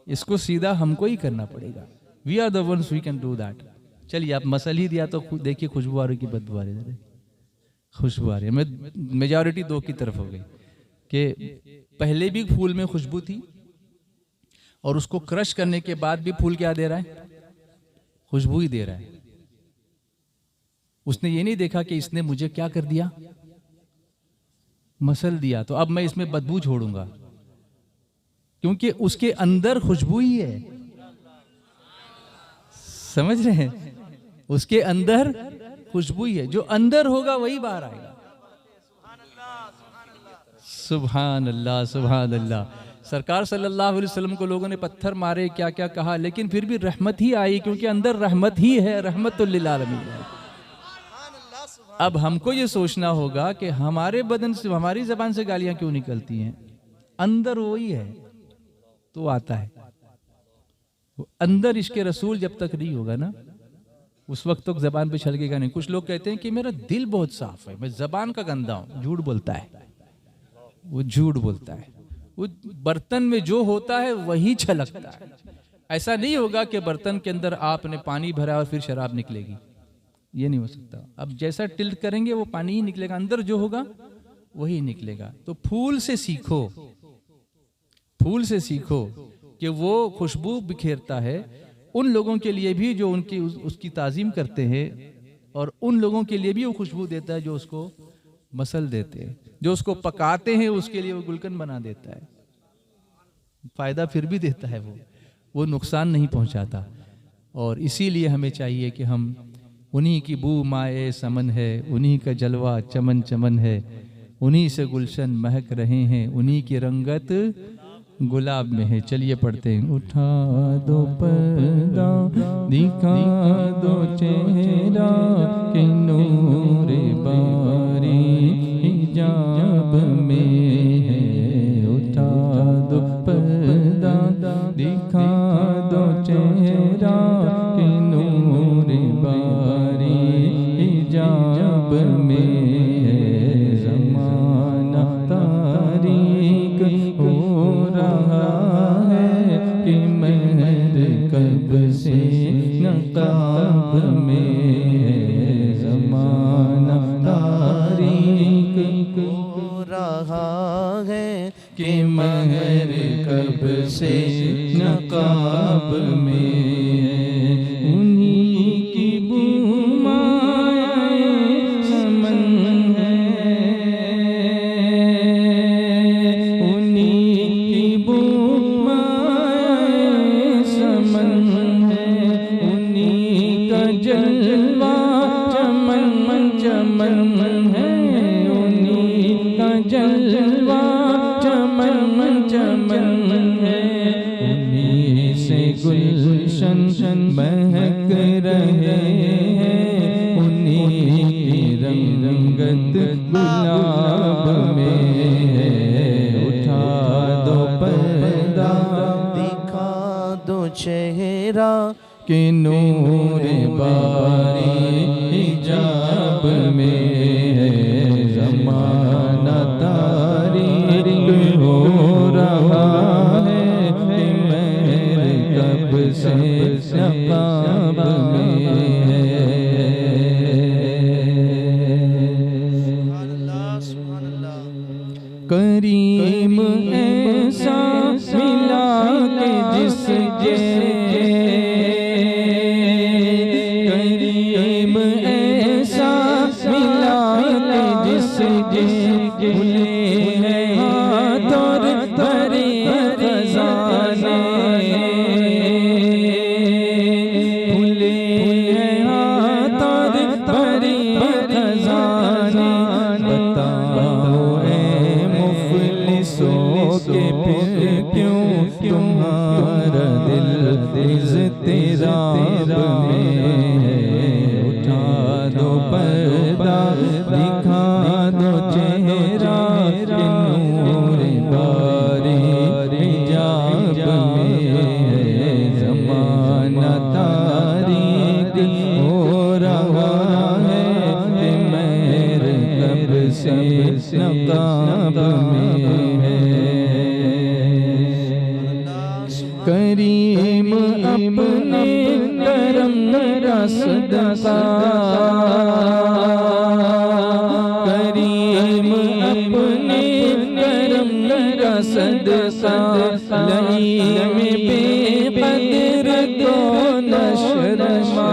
इसको सीधा हमको ही करना पड़ेगा। We are the ones we can do that. चलिए, आप मसल ही दिया तो देखिए खुशबू आ रही की बदबू आ रही है। खुशबू आ रही है। मेजॉरिटी दो की तरफ हो गई कि पहले भी फूल में खुशबू थी और उसको क्रश करने के बाद भी फूल क्या दे रहा है? खुशबू ही दे रहा है। उसने ये नहीं देखा कि इसने मुझे क्या कर दिया, मसल दिया, तो अब मैं इसमें बदबू छोड़ूंगा, क्योंकि उसके अंदर खुशबू ही है। समझ रहे हैं? उसके अंदर खुशबू ही है। जो अंदर होगा वही बाहर आएगा। सुभान अल्लाह, सुभान अल्लाह। सरकार सल्लल्लाहु अलैहि वसल्लम को लोगों ने पत्थर मारे, क्या क्या कहा, लेकिन फिर भी रहमत ही आई, क्योंकि अंदर रहमत ही है, रहमतुल लिल आलमीन है। अब हमको ये सोचना होगा कि हमारे बदन से, हमारी जबान से गालियां क्यों निकलती हैं? अंदर वही है तो आता है। वो अंदर इश्क़ रसूल जब तक नहीं होगा ना, उस वक्त तक जबान पे छलकेगा नहीं। कुछ लोग कहते हैं कि मेरा दिल बहुत साफ है, मैं जबान का गंदा हूं। झूठ बोलता है, वो झूठ बोलता है। वो बर्तन में जो होता है वही छलकता है। ऐसा नहीं होगा कि बर्तन के अंदर आपने पानी भरा और फिर शराब निकलेगी, ये नहीं हो सकता। अब जैसा टिल्ट करेंगे वो पानी ही निकलेगा, अंदर जो होगा वही निकलेगा। तो फूल से सीखो, फूल से सीखो कि वो खुशबू बिखेरता है उन लोगों के लिए भी जो उनकी उसकी ताजीम करते हैं, और उन लोगों के लिए भी वो खुशबू देता है जो उसको मसल देते हैं, जो उसको पकाते हैं उसके लिए वो गुलकंद बना देता है। फायदा फिर भी देता है, वो नुकसान नहीं पहुंचाता। और इसीलिए हमें चाहिए कि हम उन्हीं की बू माए समन है, उन्हीं का जलवा चमन चमन है, उन्हीं से गुलशन महक रहे हैं, उन्हीं की रंगत गुलाब में है। चलिए पढ़ते हैं। उठा दो पर्दा, दिखा दो चेहरा, कि नूर बारी हिजाब में है। उठा दो पर्दा, दिखा दो चेहरा, कि नूर बारी हिजाब में है। ज़माना तारीक हो रहा है, कि महर कब से नकाब में है। ज़माना तारीक हो रहा है, कि महर कब से नकाब में है। उन्हीं की बुमाए समन है, उन्हीं की बुमाए समन है, उन्हीं का जलवा चमन चमन है, उन्हीं का जलवा चमन चमन है। उन्हीं से गुलशन महक रहे हैं, उन्हीं की रंगत गुलाब में है। उठा दो पर्दा, दिखा दो चेहरा, कि नूर बारी हिजाब में है। ज़माना तारीक हो रहा है, कि महर कब से नकाब में है। करीम ऐसा मिला के जिसके, करीम ऐसा मिला के जिसके, खुले हैं हाथ और भरे खजाने, खुले हैं हाथ और भरे खजाने। बताओ ऐ मुफलिसों के फिर क्यों तुम्हारा दिल इज़्ज़त चेहरा नूर बारी हिजाब में ज़माना तारीक हो रहा है मेरे कब से नकाब में है। करीम अपने करम का सदका करीम अपने करम का सदका लई में बेकदर को न शर्मा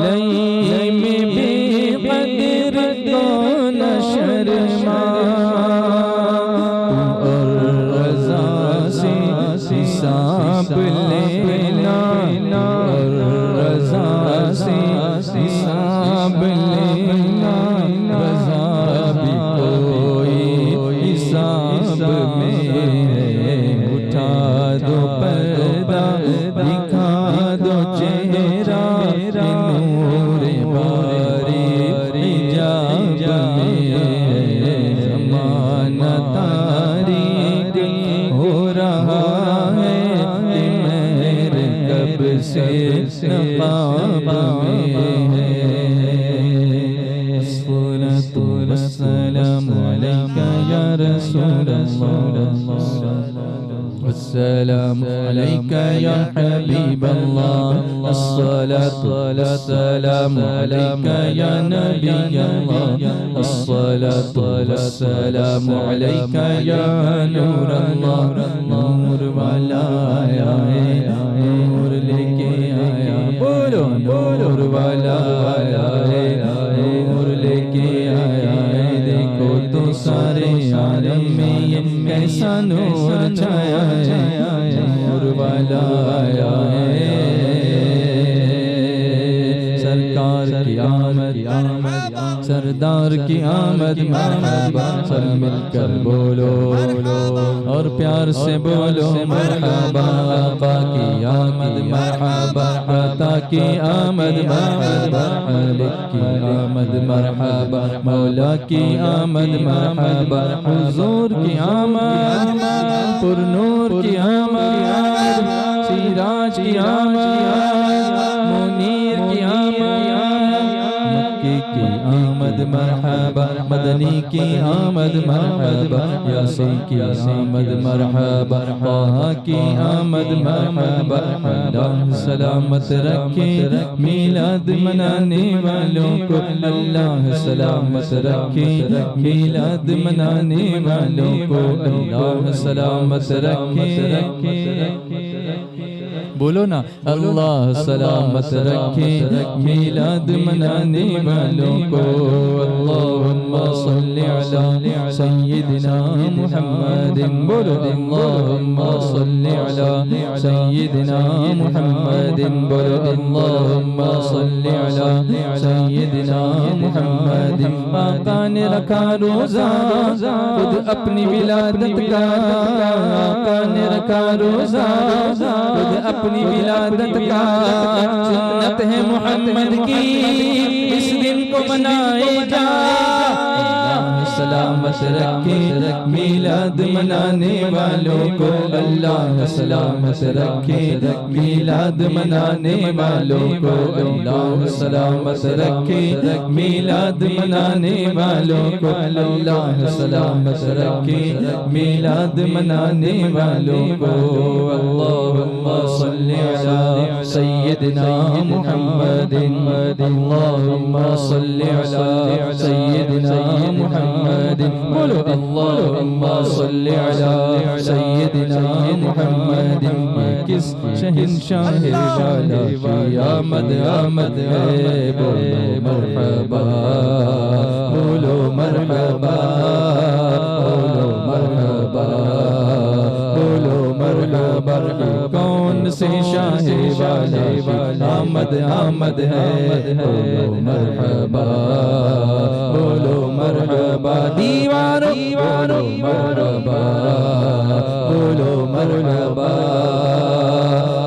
लई में बेकदर को न शर्मा हिसाब लेना और रज़ा से हिसाब लेना रज़ा भी कोई हिसाब में उठा दो पर्दा दिखा दो चेहरा नूर बारी हिजाब में ज़माना तारीक हो रहा से नकाब में है। अस्सलातु वस्सलामु अलैका या रसूलल्लाह वस्सलामु अलैका या हबीबल्लाह अस्सलातु वस्सलामु अलैका या नबियल्लाह अस्सलातु वस्सलामु अलैका या नूरल्लाह नूर वाला आया है नूर लेके आया बोलो नूर वाला आया है नूर लेके आया है। देखो तो सारे आलम में ये कैसा नूर छाया है नूर वाला आया है। सरकार की आमद सरदार की आमद मरहबा सब मिलकर बोलो और प्यार से बोलो मरहबा आका की आमद मरहबा आता की आमद मरहबा मालिक की आमद मरहबा मौला की आमद मरहबा हुजूर की आमद पुरनूर की आमद सिराज की आमद मुनीर की आमद मक्की की आमद मरहबा मदनी की आमद मरहबा यासीन की आमद मरहबा ताहा की आमद मरहबा। अल्लाह सलामत रखे मिलाद मनाने वालों को अल्लाह सलामत रखे मिलाद मनाने वालों को अल्लाह सलामत रखे बोलो ना अल्लाह सलामत रखे मिलाद मनाने वालों को। अल्लाहुम्मा सल्ली अला सय्यिदिना मुहम्मदिन बोलो अल्लाहुम्मा सल्ली अला सय्यिदिना मुहम्मदिन बोलो अल्लाहुम्मा सल्ली अला सय्यिदिना मुहम्मदिन। आका ने रखा रोज़ा खुद अपनी विलादत का आका ने रखा रोज़ा खुद अपनी विलादत का सुन्नत है मोहम्मद की इस दिन को मनाए जा। सलामत रखे मिलाद मनाने वालों को अल्लाह सलामत रखे मिलाद मनाने वालों को अल्लाह सलामत रखे मिलाद मनाने वालों को अल्लाह सलामत रखे मिलाद मनाने वालों को। अल्लाहुम्मा सल्ली अला सय्यिदिना मुहम्मदिन अल्लाहुम्मा सल्ली अला सय्यिदिना मुहम्मदिन बोलो अल्लाहुम्मा सल्ली अला सय्यिदिना मुहम्मदिन। किस शहंशाह वाला की आमद आमद है बोलो मरहबा बोलो मरहबा बोलो मरहबा बोलो मरहबा। कौन से शाह वाले आमद आमद है बोलो मरहबा बोलो मरहबा। दीवारों दीवारों मरहबा बोलो मरहबा।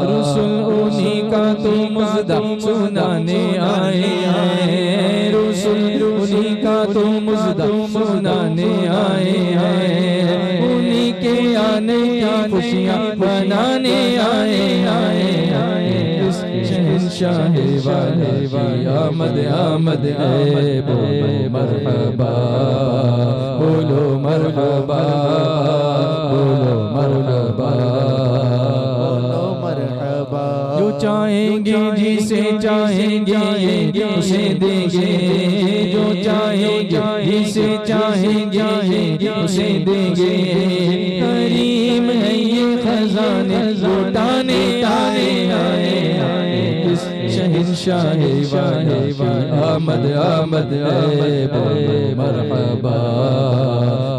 रसूल उन्हीं का तो मुज़दा सुनाने आए हैं रसूल उन्हीं का तो मुजदा सुनाने आए हैं, उन्हीं के आने की खुशियाँ मनाने आए हैं। इस शहंशाह वाले की आमद आमद है, बोलो मरहबा, बोलो मरहबा, बोलो मरहबा, बोलो मरहबा। जो चाहेंगे जिसे चाहेंगे उसे देंगे, जो चाहेंगे जिसे चाहेंगे उसे देंगे। करीम है ये खजाने लुटाने आए हैं। इस शहंशाह वाले की आमद आमद है, बोलो मरहबा,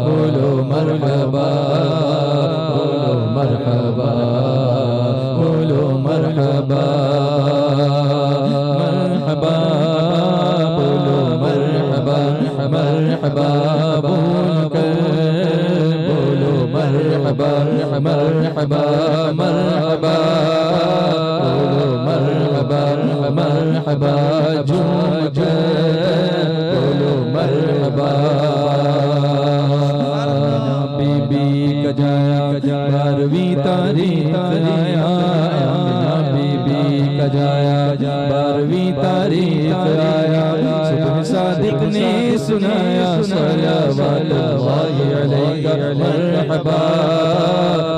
बोलो मरहबा, बोलो मरहबा, बोलो मरहबा, मरहबा, बोलो मरहबा, मरहबा बोलकर बोलो मरहबा, मरहबा, मरहबा, बोलो मरहबा, मरहबा, झूमकर बोलो मरहबा। बीबी का जाया 12वीं तारीख आया, बीबी का जाया 12वीं तारीख आया। सुबह सादिक ने सुनाया सलावतुल्लाहि अलैका मरहबा,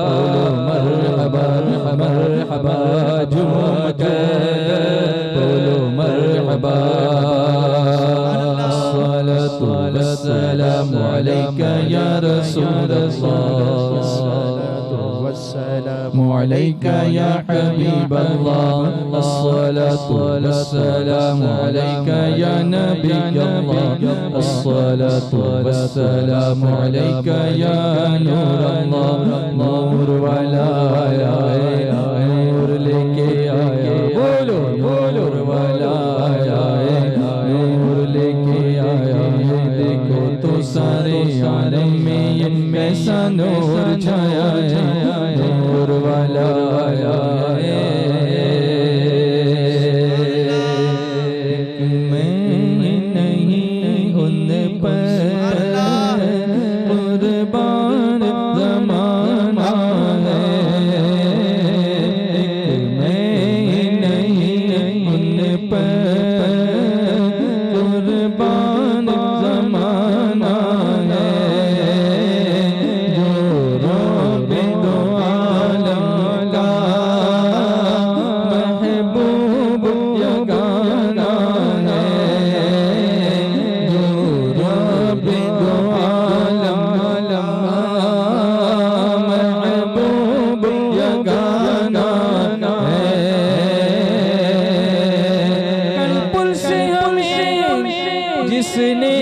बोलो मरहबा, मरहबा, झूमकर बोलो मरहबा। अस्सलातु वस्सलामु अलैका या रसूलल्लाह, वस्सलामु अलैका या हबीबल्लाह, अस्सलातु वस्सलामु अलैका या नबियल्लाह, अस्सलातु वस्सलामु अलैका या नूरल्लाह। नूर वाला आया है, नूर लेके आया, बोलो बोलो वाला आया है, नूर लेके आया है। देखो तो सारे आलम में ये कैसा नूर छाया है, नूर वाला आया है। मैं नहीं उन पर कुर्बान ज़माना है, मैं नहीं उन पर कुर्बान ज़माना है। जो रब्बे दो आलम का महबूब यगाना है, जो रब्बे दो आलम का महबूब यगाना है। कल से हमें जिसने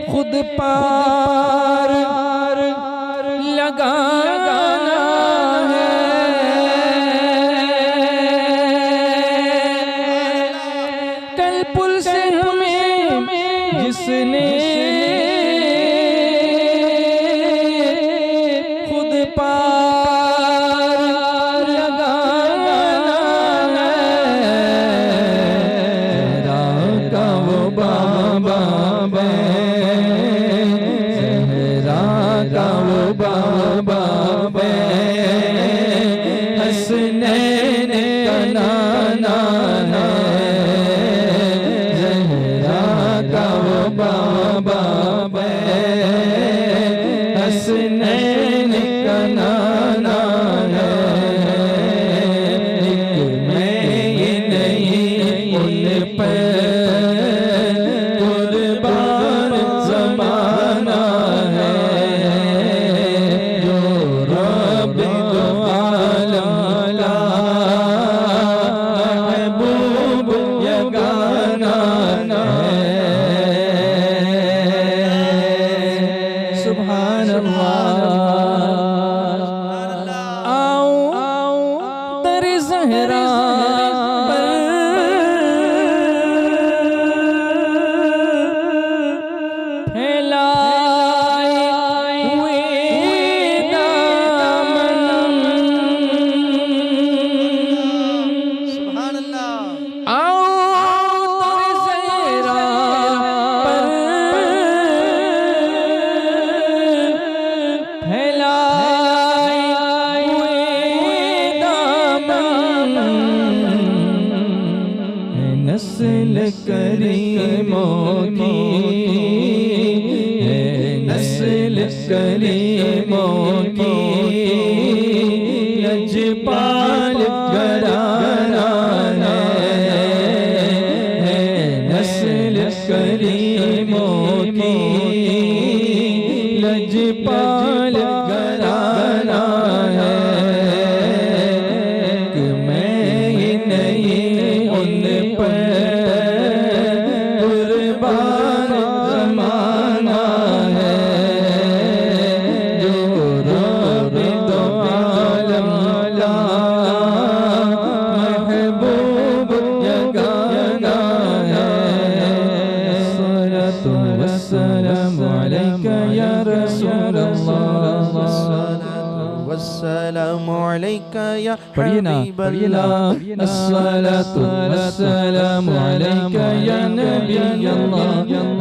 खुद पार लगाना है, कल पुल से हमें जिसने खुद पार लगाना है। ज़हरा का वो बाबा ज़हरा का वो बाबा हसनैन का नाना है, ज़हरा का वो बाबा हसनैन का नाना है। एक मैं ये नहीं उन पर कुर्बान ज़माना है, जो रब दो आलम का महबूब यगाना है। सुभान अल्लाह। आओ दर ज़हरा पर नस्ल करीमों की है, नस्ल करीमों की लजपाल घराना है, नस्ल करीमों की लजपाल घराना है। कि मैं ही नहीं उन पर कुर्बान ज़माना है, जो रब दो आलम ला महबूब जगाना है। सलातु वस्सलामु अलैका या रसूल अल्लाह, वस्सलामु अलैका या पढ़िए ना, पढ़िए ना। अस्सलातु वस्सलामु अलैका या नबी अल्लाह,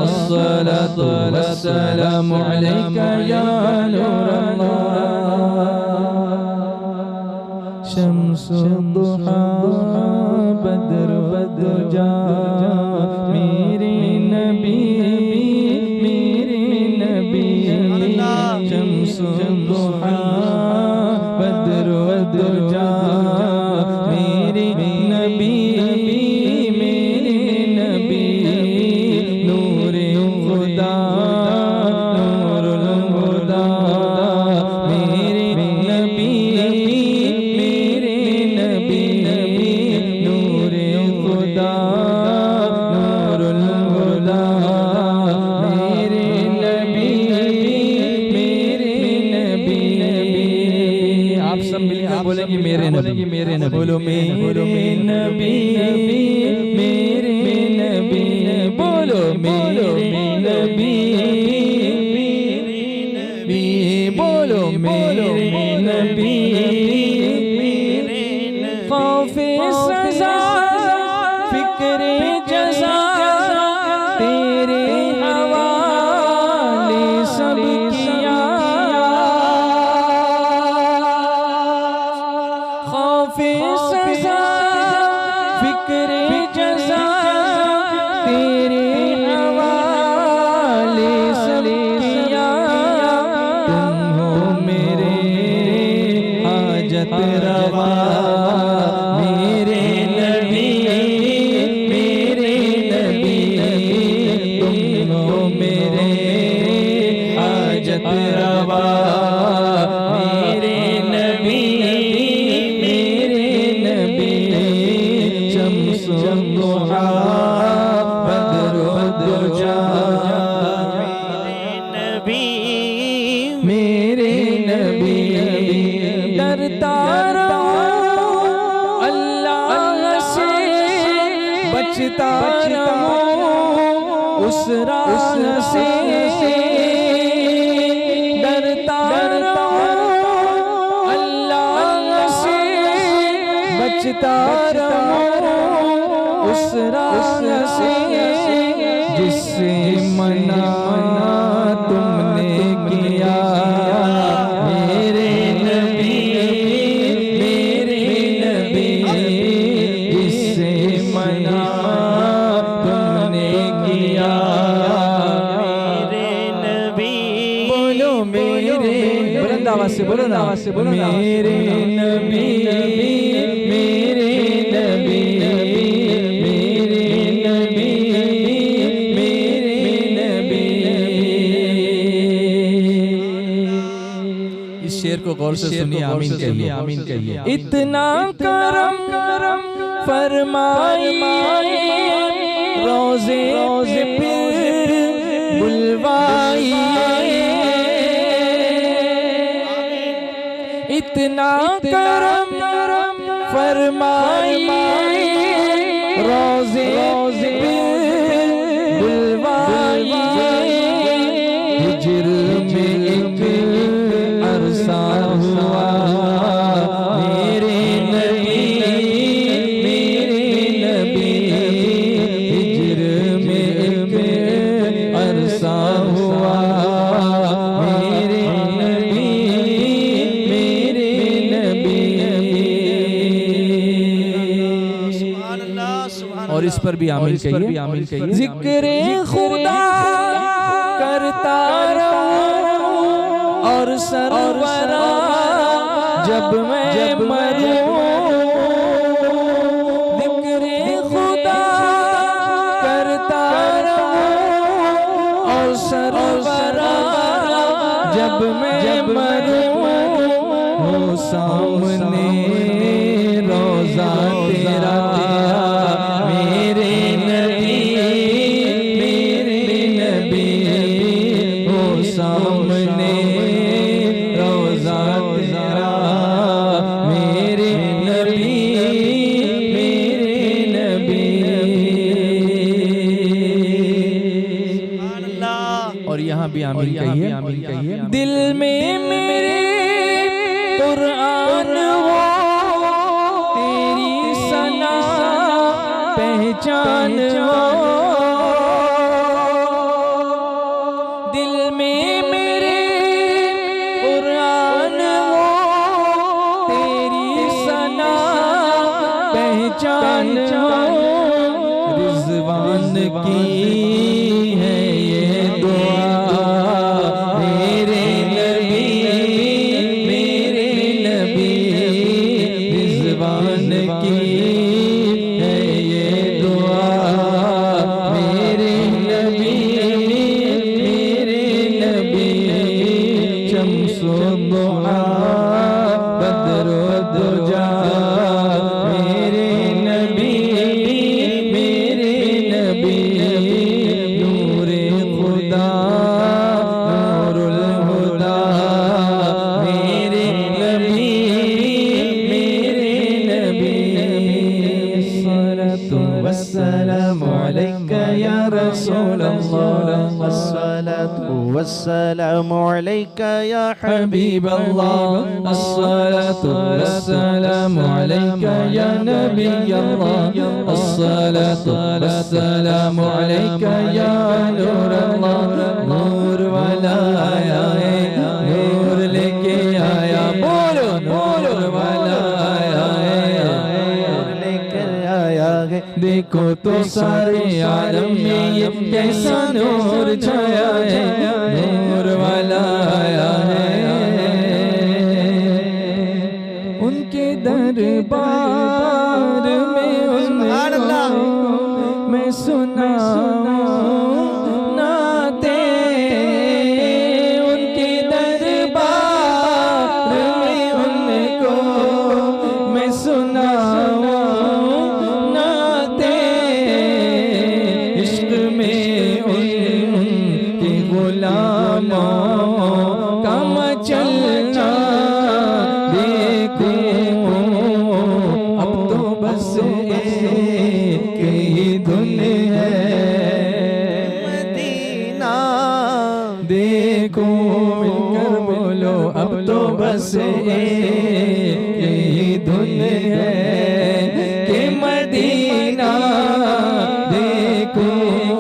अस्सलातु वस्सलामु अलैका या नूर अल्लाह। शम्सु दुहा बद्र बदुजा मेरे नबी, मेरे नबी। शम्सु दुहा बद्र बदुजा मेरे नबी, मेरे नबी। नूरे खुदा नूरुल हुदा मेरे नबी, मेरे नबी। नूरे खुदा नूरुल हुदा मेरे नबी, मेरे नबी। आप सब मिलकर बोलेंगे मेरे नबी, मेरे नबी। बोलो मेरे नबी, मेरे नबी। बोलो मेरे नबी, बोलो मेरे नबी। खौफे सजा फिक्रे जज़ा तेरे हवाले सब किया। खौफे सजा फिक्रे जज़ा तेरे हवाले सब किया। तुम हो मेरे हाजत रवा मेरे नबी, मेरे नबी। तुम हो मेरे हाजत रवा मेरे नबी, मेरे नबी। शम्सु दुहा बद्र दुजा मेरे नबी। डरता रहूं अल्लाह से, बचता रहूं उस राह से। डरता रहूं अल्लाह से, बचता रहूं उस राह से। जिससे मना तुमने किया मेरे नबी, मेरे नबी। जिससे मना तुमने किया मेरे नबी। बोलो मेरे, बुलंद आवाज से बोलो ना, आवाज से बोलो ना। मेरे नबी, मेरे नबी, मेरे नबी, मेरे नबी। इस शेर को गौर से सुनिए, आमीन कहिए, आमीन कहिए। इतना करम फरमाइए रोज़े फिर बुलवाइए। इतना करम फरमाइए रोज़े फिर बुलवाइए। हिज्र में एक अरसा हुआ मेरे नबी, मेरे नबी। हिज्र में एक अरसा हुआ मेरे नबी, मेरे नबी। और इस पर भी आमीन कहिए। जिक्रे खुदा करता रहूं और सरवरा जब मैं मरूं, जिक्रे खुदा करता रहूं और सरवरा जब मैं मरूं, हो सामने रोज़ा तेरा मेरे नबी, हो सामने रोज़ा तेरा मेरे नबी। और यहाँ भी आमीन कहिए। दिल में मेरे कुरान हो, तेरी सना पहचान हो। दिल में मेरे कुरान हो, तेरी सना पहचान हो। रिज़वान की है ये दुआ मेरे नबी, रिज़वान की है ये दुआ मेरे नबी। शम्सो दुहा बदरो दुजा मेरे नबी, नूरे खुदा नूरुल हुदा मेरे नबी। अस्सलातु वस्सलामु अलैका या रसूल अल्लाह, अस्सलातु वस्सलामु अलैका या हबीब अल्लाह, अस्सलातु वस्सलामु अलैका या नबी अल्लाह, अस्सलातु वस्सलामु अलैका या नूर अल्लाह। नूर वाला आया है, नूर लेके आया, बोलो नूर वाला आया है, नूर लेकर आया है। देखो तो सारे आलम में ये कैसा नूर छाया है, नूर वाला आया है। उनके दरबार में उनको मैं सुनाऊं नाते, उनके दरबार में उनको मैं सुनाऊं नाते। इश्क में उनके गुलामों का मचलना देखूं, अब तो बस एक ही धुन है मदीना देखो, मिलकर बोलो अब तो बस एक ही धुन है कि मदीना देखो।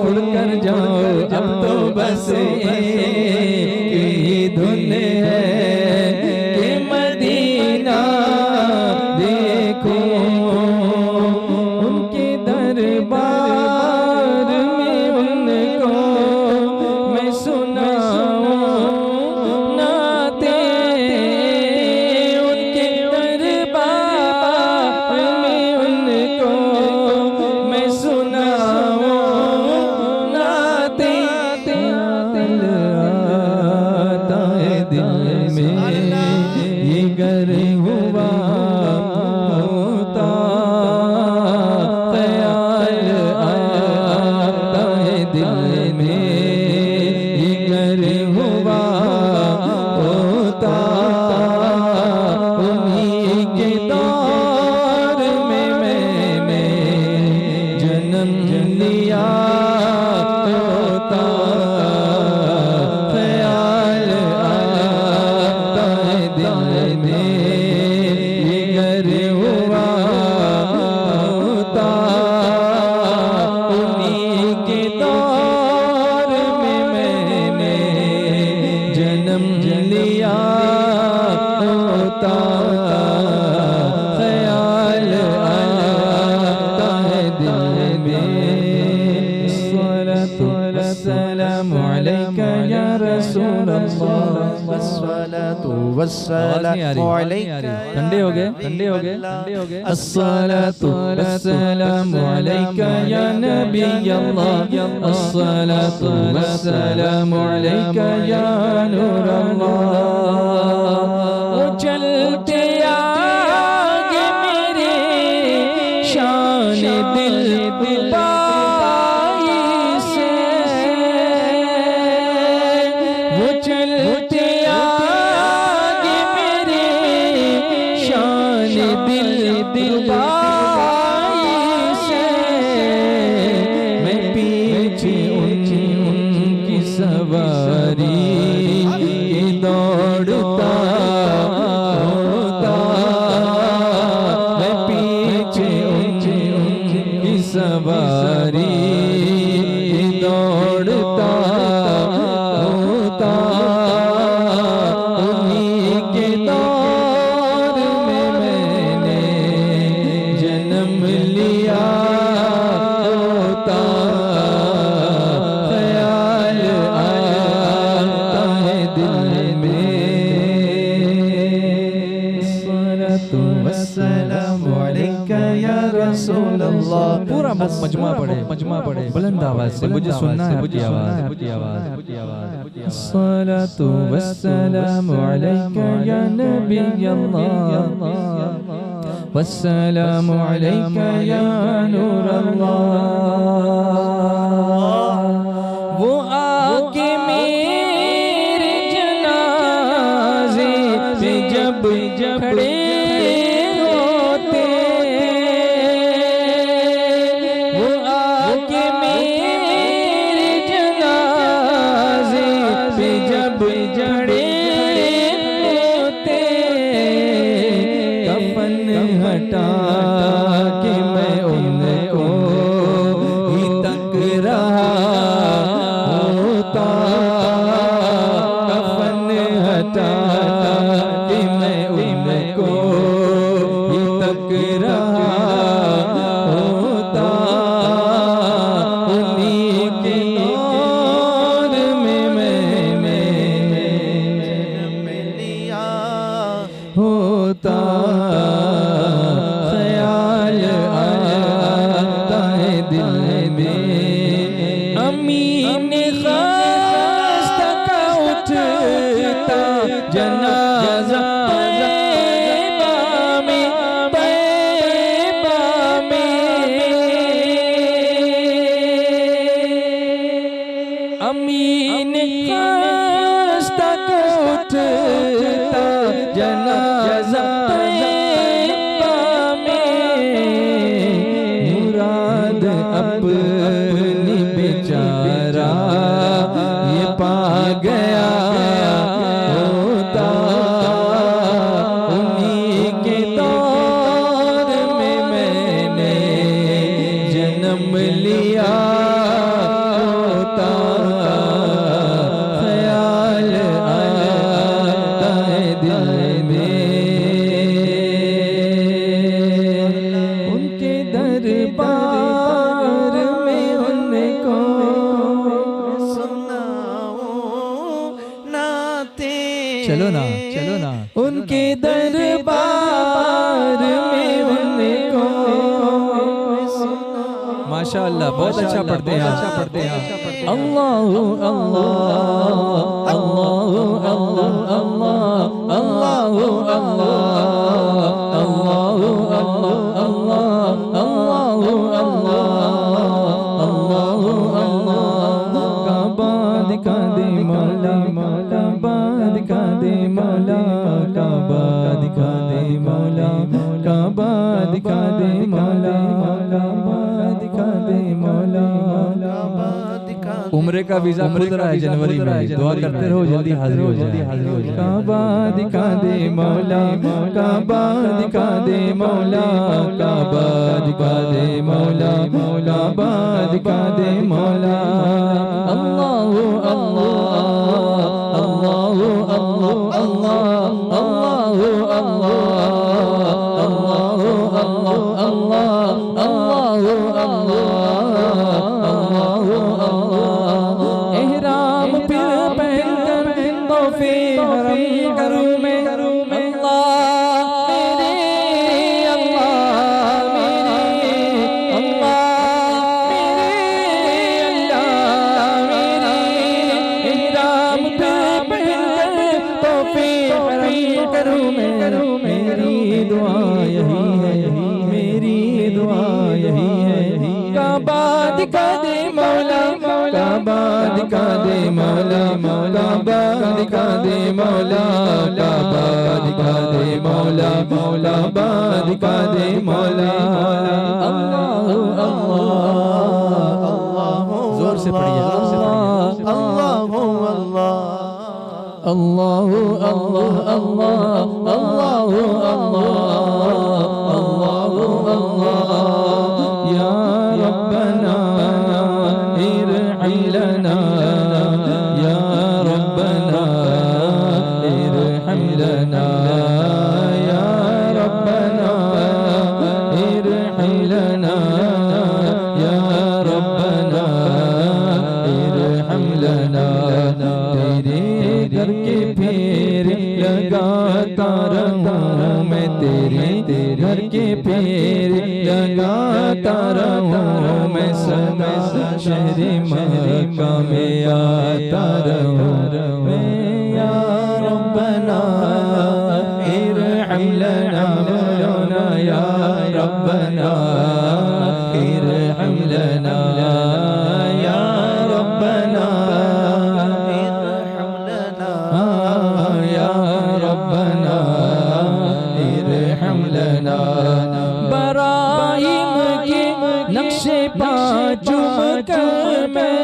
उड़कर जाओ अब तो बस एक ही धुन है कि मदीना देखो। उनके दरबार में उनको मैं सुनाऊं नाते, उनके दरबार में उनको मैं सुनाऊं नाते। दिल आता है दिल में ये गर हुआ होता, ख्याल आता है दिल में ये गर हुआ होता। उन्हीं के दौर में मैंने जन्म लिया होता, ख्याल आता है दिल में ये गर हुआ होता। उन्हीं के दौर में मैंने जन्म लिया होता, ख्याल आता है दिल में। वस्सलामु अलैका या रसूल अल्लाह। अस्सलातु वस्सलामु अलैका। ठंडे हो गए, ठंडे हो गए, ठंडे हो गए। अस्सलातु वस्सलामु अलैका या नबी अल्लाह। अस्सलातु वस्सलामु अलैका या नूर अल्लाह। चलते आगे मेरे शान दिल पाई से, वो चलते आगे मेरे शान दिल पाई से, मैं पीछे उनकी सवारी की दौड़ता होता, मैं पीछे उनकी सवारी की दौड़ता होता, उन्हीं के दौर में मैंने जन्म लिया होता, ख्याल आता है दिल में। अस्सलातु वस्सलामु अलैका या रसूल अल्लाह। पूरा मजमा पढ़े, मजमा पढ़े बुलंद आवाज से, मुझे सुनना है आपकी आवाज, आपकी आवाज, आपकी आवाज। अस्सलातु वस्सलामु अलैका या नबी अल्लाह। वस्सलामु अलैका या नूर अल्लाह। वो आके मेरे जनाजे पे जब खड़े होते, वो आके मेरे जनाजे पे जब खड़े होते, कफन हटा के मैं उनको ही तक रहा होता, कफन हटा के मैं उनको ही तक रहा होता, उन्हीं के दौर में मैंने जन्म लिया होता, ख्याल आता है दिल में। अमीन ख़ास्ता का उठता जनाज़ा तैयबा में, तैयबा में। अमीन ख़ास्ता का उठता जनाज़ा तैयबा में, मुराद अपनी बेचारा ये पा गया होता, उन्हीं के दौर में मैंने जन्म लिया होता, ख्याल आता है दिल में। उनके दरबार में उनको सुनाऊं नाते। चलो ना, चलो ना। उनके दरबार में उनको माशाअल्लाह बहुत अच्छा पढ़ते हैं, अच्छा पढ़ते हैं। अल्लाह अल्लाह अल्लाह अल्लाह अल्लाह अल्लाह अल्लाह अल्लाह अल्लाह अल्लाह। काबा दिखा दे मौला, काबा दिखा दे मौला, काबा दिखा दे मौला, काबा दिखा दे मौला, काबा दिखा दे मौला। उम्रे का वीजा खुल रहा है जनवरी में, दुआ करते रहो जल्दी हाजिर हो जाए। काबा दिखा दे मौला, काबा दिखा दे मौला, काबा दिखा दे मौला, काबा दिखा दे मौला। अल्लाह अल्लाह अल्लाह अल्लाह अल्लाह अल्लाह अल्लाह अल्लाह अल्लाह। दिखा दे मौला, काबा दिखा दे मौला, काबा दिखा दे मौला, काबा दिखा दे मौला, काबा दिखा दे मौला। अल्लाह अल्लाह, जोर से पढ़िए, जोर से पढ़िए। अल्लाह अल्लाह अल्लाह अल्लाह अल्लाह अल्लाह अल्लाह या रब्बना इरहम लना, या रब्बना इरहम लना, या रब्बना इरहम लना, या रब्बना इरहम लना। तेरे घर के फेर लगाता रहूं मैं, तेरे घर के फेर लगाता रहूं मैं, सदा शहर मक्का में आता रहूं मैं। या रब्बना इरहम लना मौलाना, या रब्बना इरहम लना, या रब्बना इरहम लना, या रब्बना इरहम लना। बराहिम के नक्शे पा चुम कर मैं,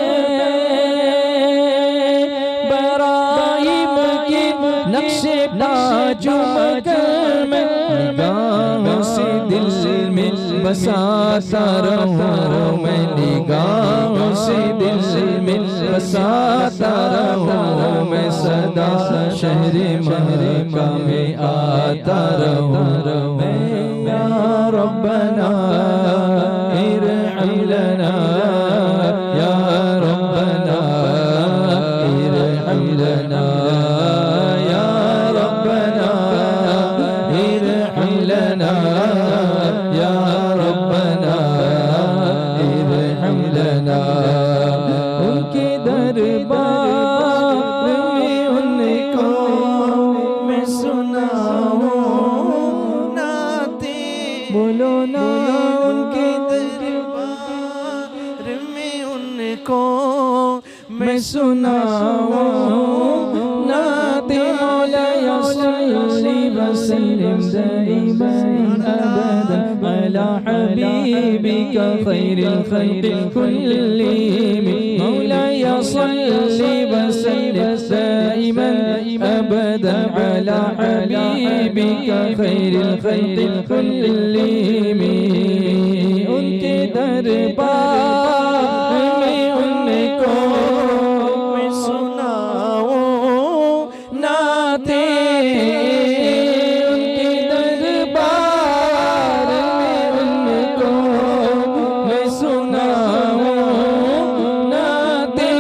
बराहिम के नक्शे पा चुम कर मैं, निगाहों से दिल में बसाता रहूं मैं, निगाहों से दिल में बसाता रहूं मैं, सदा शहर मक्का में आता रहूं मैं। या रब्बना इरहम लना, या रब्बना इरहम लना, या रब्बना इरहम लना, या रब्बना इरहम लना। उनके दरबार में उनको मैं सुनाऊं नाते, बोलो ना, उनके दरबार में उनको मैं सुनाऊं नाते मौलाया सल्ली वसल्लिम दाइमन अबदन अला हबीबिका खैरिल खल्क़ि कुल्लिहिम, मौलाया सल्ली वसल्लिम दाइमन अबदन अला हबीबिका खैरिल खल्क़ि कुल्लिहिम। उनके दरबार में उनको मैं सुनाऊं नाते, उनके दरबार में उनको मैं सुनाऊं नाते।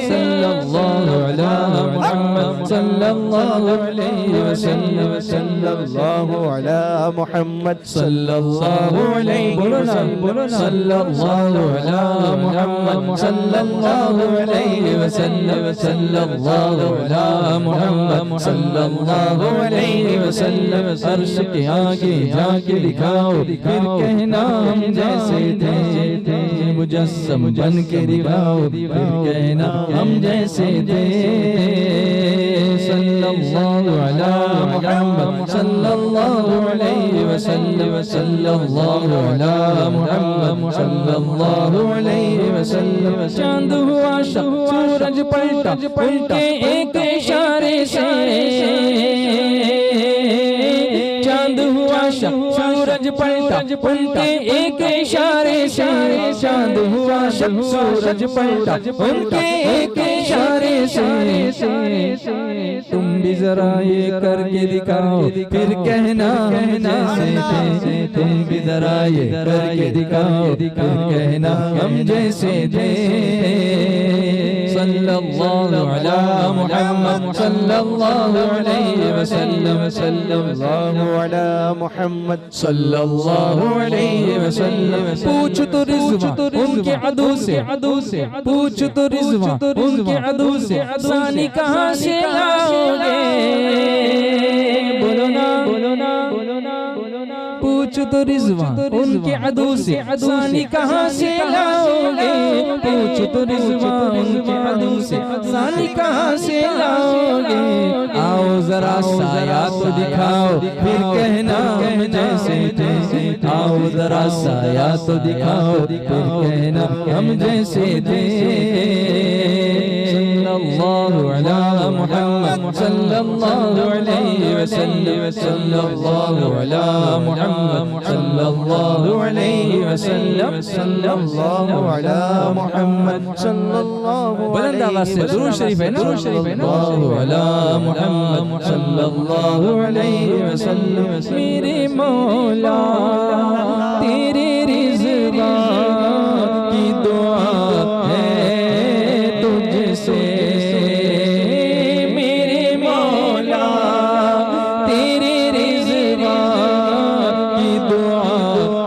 सल्लल्लाहु अला मुहम्मद सल्लल्लाहु अलैहि वसल्लम, सल्लल्लाहु अला मुहम्मद सल्लल्लाहु अलैहि वसल्लम, सल्लल्लाहु अला मुहम्मद सल्लल्लाहु अलैहि वसल्लम, सल्लल्लाहु अला मुहम्मद सल्लल्लाहु अलैहि वसल्लम। अर्श के आगे जाके दिखाओ, फिर कहना हम जैसे थे, मुजस्सम बन के दिखाओ, फिर कहना हम जैसे थे। सल्लल्लाहु अला मुहम्मद सल्लल्लाहु अलैहि वसल्लम, सल्लल्लाहु अला मुहम्मद सल्लल्लाहु अलैहि वसल्लम। चांद हुआ शक, सूरज पलटा उनके एक इशारे से, चांद हुआ शक, सूरज पलटा उनके एक इशारे से, चांद हुआ शक, सूरज पलटा उनके एक इशारे से। तुम भी जरा ये करके दिखाओ, फिर कहना हम जैसे थे, तुम भी जरा ये करके दिखाओ, फिर कहना हम जैसे थे। सल्लल्लाहु अला मुहम्मद सल्लल्लाहु अलैहि वसल्लम, सल्लल्लाहु अला मुहम्मद सल्लल्लाहु अलैहि वसल्लम। पूछ तो रिज़वा उनके अदू से, पूछ तो रिज़वा उनके अदू से, सानी कहाँ से लाओगे? बोलो ना, बोलो ना, बोलो ना, बोलो ना। पूछ तो रिजवान उनके अदू से सानी कहाँ से लाओगे, पूछ तो रिजवान उनके अदू से सानी कहाँ से लाओगे। आओ जरा साया तो दिखाओ फिर कहना हम जैसे थे, आओ जरा साया तो दिखाओ फिर कहना हम जैसे थे। सल्लल्लाहु अला मुहम्मद सल्लल्लाहु अलैहि वसल्लम, सल्लल्लाहु अला मुहम्मद सल्लल्लाहु अलैहि वसल्लम, सल्लल्लाहु अला मुहम्मद सल्लल्लाहु। बुलंद आवाज से दुरूद शरीफ है ना, सल्लल्लाहु अला मुहम्मद सल्लल्लाहु अलैहि वसल्लम। मेरे मौला तेरे रिज़वा की दुआ है तुझसे, मेरे मौला तेरे रिज़वा की दुआ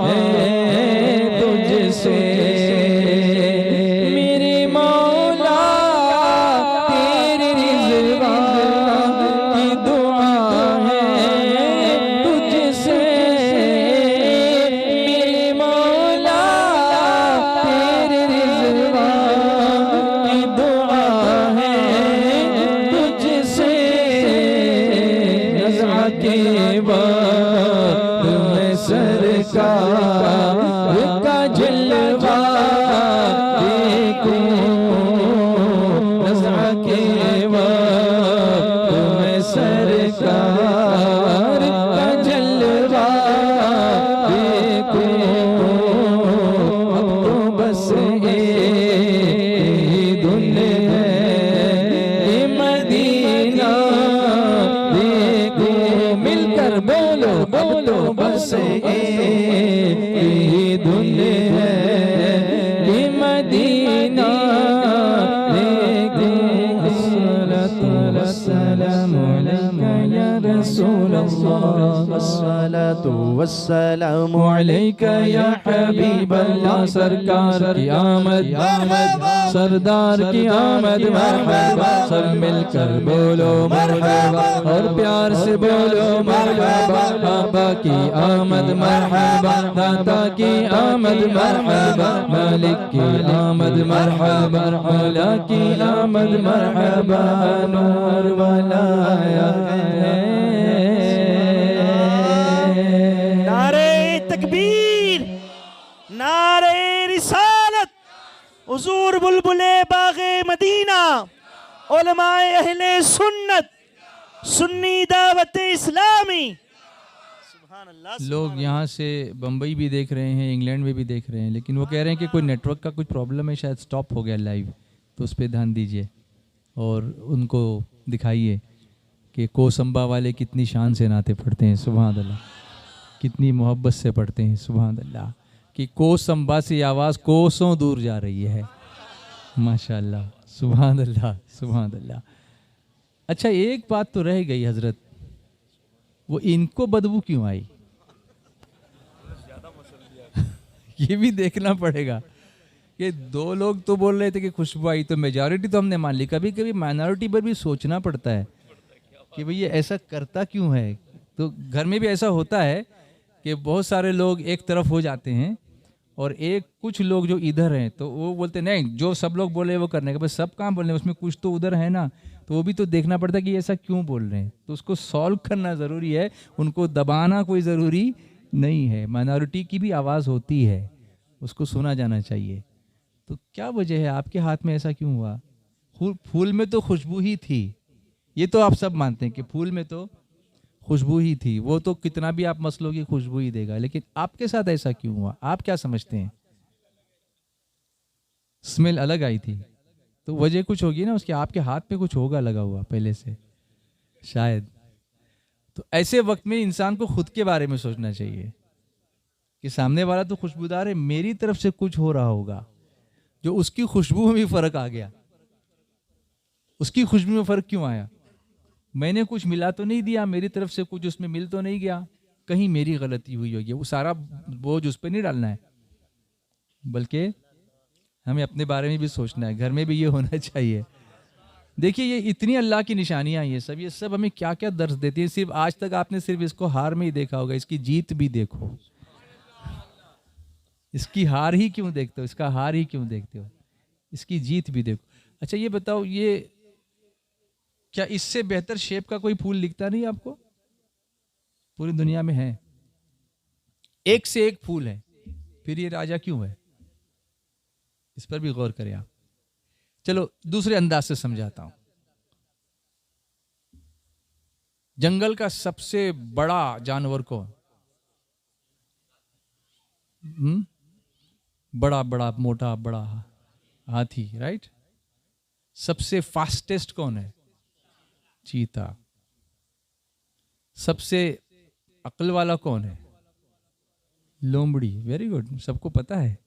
है तुझसे, मेरे मौला तेरे रिज़वा की दुआ है तुझसे, मेरे मौला तेरे रिज़वा की दुआ है तुझसे। नज़ा के बाद में सरकार का जलवा देखूं, नज़ा के बाद में सरकार का जलवा देखूं। अब तो बस एक धुन है ये मदीना देखो, मिलकर बोलो बोलो बस एक धुन है ये मदीना देखो। अस्सलातु वस्सलामु अलैका या रसूल अल्लाह, अस्सलातु वस्सलामु अलैका या हबीब अल्लाह। सरकार की आमद सरदार की आमद मरहबा, सब मिलकर बोलो मरहबा और प्यार से बोलो मरहबा। बाबा की आमद मरहबा, दाता की आमद मरहबा, मालिक की आमद मरहबा, मौला की आमद मरहबा। नूर वाला आया है। नारे तकबीर, नारे रिसालत, हुजूर बुलबुले बागे मदीना, उलमाए अहले सुन्नत, सुन्नी दावत इस्लामी। सुभान अल्लाह। लोग यहाँ से बम्बई भी देख रहे हैं, इंग्लैंड में भी देख रहे हैं, लेकिन वो कह रहे हैं कि कोई नेटवर्क का कुछ प्रॉब्लम है, शायद स्टॉप हो गया लाइव, तो उस पर ध्यान दीजिए और उनको दिखाइए कि कोसंबा वाले कितनी शान से नाते पढ़ते हैं। सुभान अल्लाह, कितनी मोहब्बत से पढ़ते हैं। सुभान अल्लाह कि कोसंबा से आवाज़ कोसों दूर जा रही है। माशाअल्लाह, सुभान अल्लाह, सुभान अल्लाह। अच्छा, एक बात तो रह गई हजरत, वो इनको बदबू क्यों आई ये भी देखना पड़ेगा कि दो लोग तो बोल रहे थे कि खुशबू आई, तो मेजॉरिटी तो हमने मान ली। कभी कभी माइनॉरिटी पर भी सोचना पड़ता है कि भई ये ऐसा करता क्यों है। तो घर में भी ऐसा होता है कि बहुत सारे लोग एक तरफ हो जाते हैं और कुछ लोग जो इधर हैं तो वो बोलते नहीं, जो सब लोग बोले वो करने का, बस सब कहाँ बोल रहे हैं, उसमें कुछ तो उधर है ना। तो वो भी तो देखना पड़ता है कि ऐसा क्यों बोल रहे हैं, तो उसको सॉल्व करना ज़रूरी है, उनको दबाना कोई ज़रूरी नहीं है। माइनॉरिटी की भी आवाज़ होती है, उसको सुना जाना चाहिए। तो क्या वजह है, आपके हाथ में ऐसा क्यों हुआ? फूल में तो खुशबू ही थी, ये तो आप सब मानते हैं कि फूल में तो खुशबू ही थी, वो तो कितना भी आप मसलों की खुशबू ही देगा, लेकिन आपके साथ ऐसा क्यों हुआ? आप क्या समझते हैं? स्मेल अलग आई थी, तो वजह कुछ होगी ना उसके, आपके हाथ में कुछ होगा लगा हुआ पहले से शायद। तो ऐसे वक्त में इंसान को खुद के बारे में सोचना चाहिए कि सामने वाला तो खुशबूदार है, मेरी तरफ से कुछ हो रहा होगा जो उसकी खुशबू में भी फर्क आ गया। उसकी खुशबू में फर्क क्यों आया? मैंने कुछ मिला तो नहीं दिया, मेरी तरफ से कुछ उसमें मिल तो नहीं गया, कहीं मेरी गलती हुई होगी। वो सारा बोझ उस पर नहीं डालना है, बल्कि हमें अपने बारे में भी सोचना है, घर में भी ये होना चाहिए। देखिए ये इतनी अल्लाह की निशानियां ये सब हमें क्या क्या दर्स देती है। सिर्फ आज तक आपने सिर्फ इसको हार में ही देखा होगा, इसकी जीत भी देखो। इसकी हार ही क्यों देखते हो, इसका हार ही क्यों देखते हो, इसकी जीत भी देखो। अच्छा ये बताओ, ये क्या इससे बेहतर शेप का कोई फूल दिखता नहीं आपको? पूरी दुनिया में है, एक से एक फूल है, फिर ये राजा क्यों है? इस पर भी गौर करें आप। चलो दूसरे अंदाज से समझाता हूं। जंगल का सबसे बड़ा जानवर कौन? बड़ा बड़ा मोटा बड़ा हाथी, राइट। सबसे फास्टेस्ट कौन है? चीता। सबसे अक्ल वाला कौन है? लोमड़ी। वेरी गुड, सबको पता है,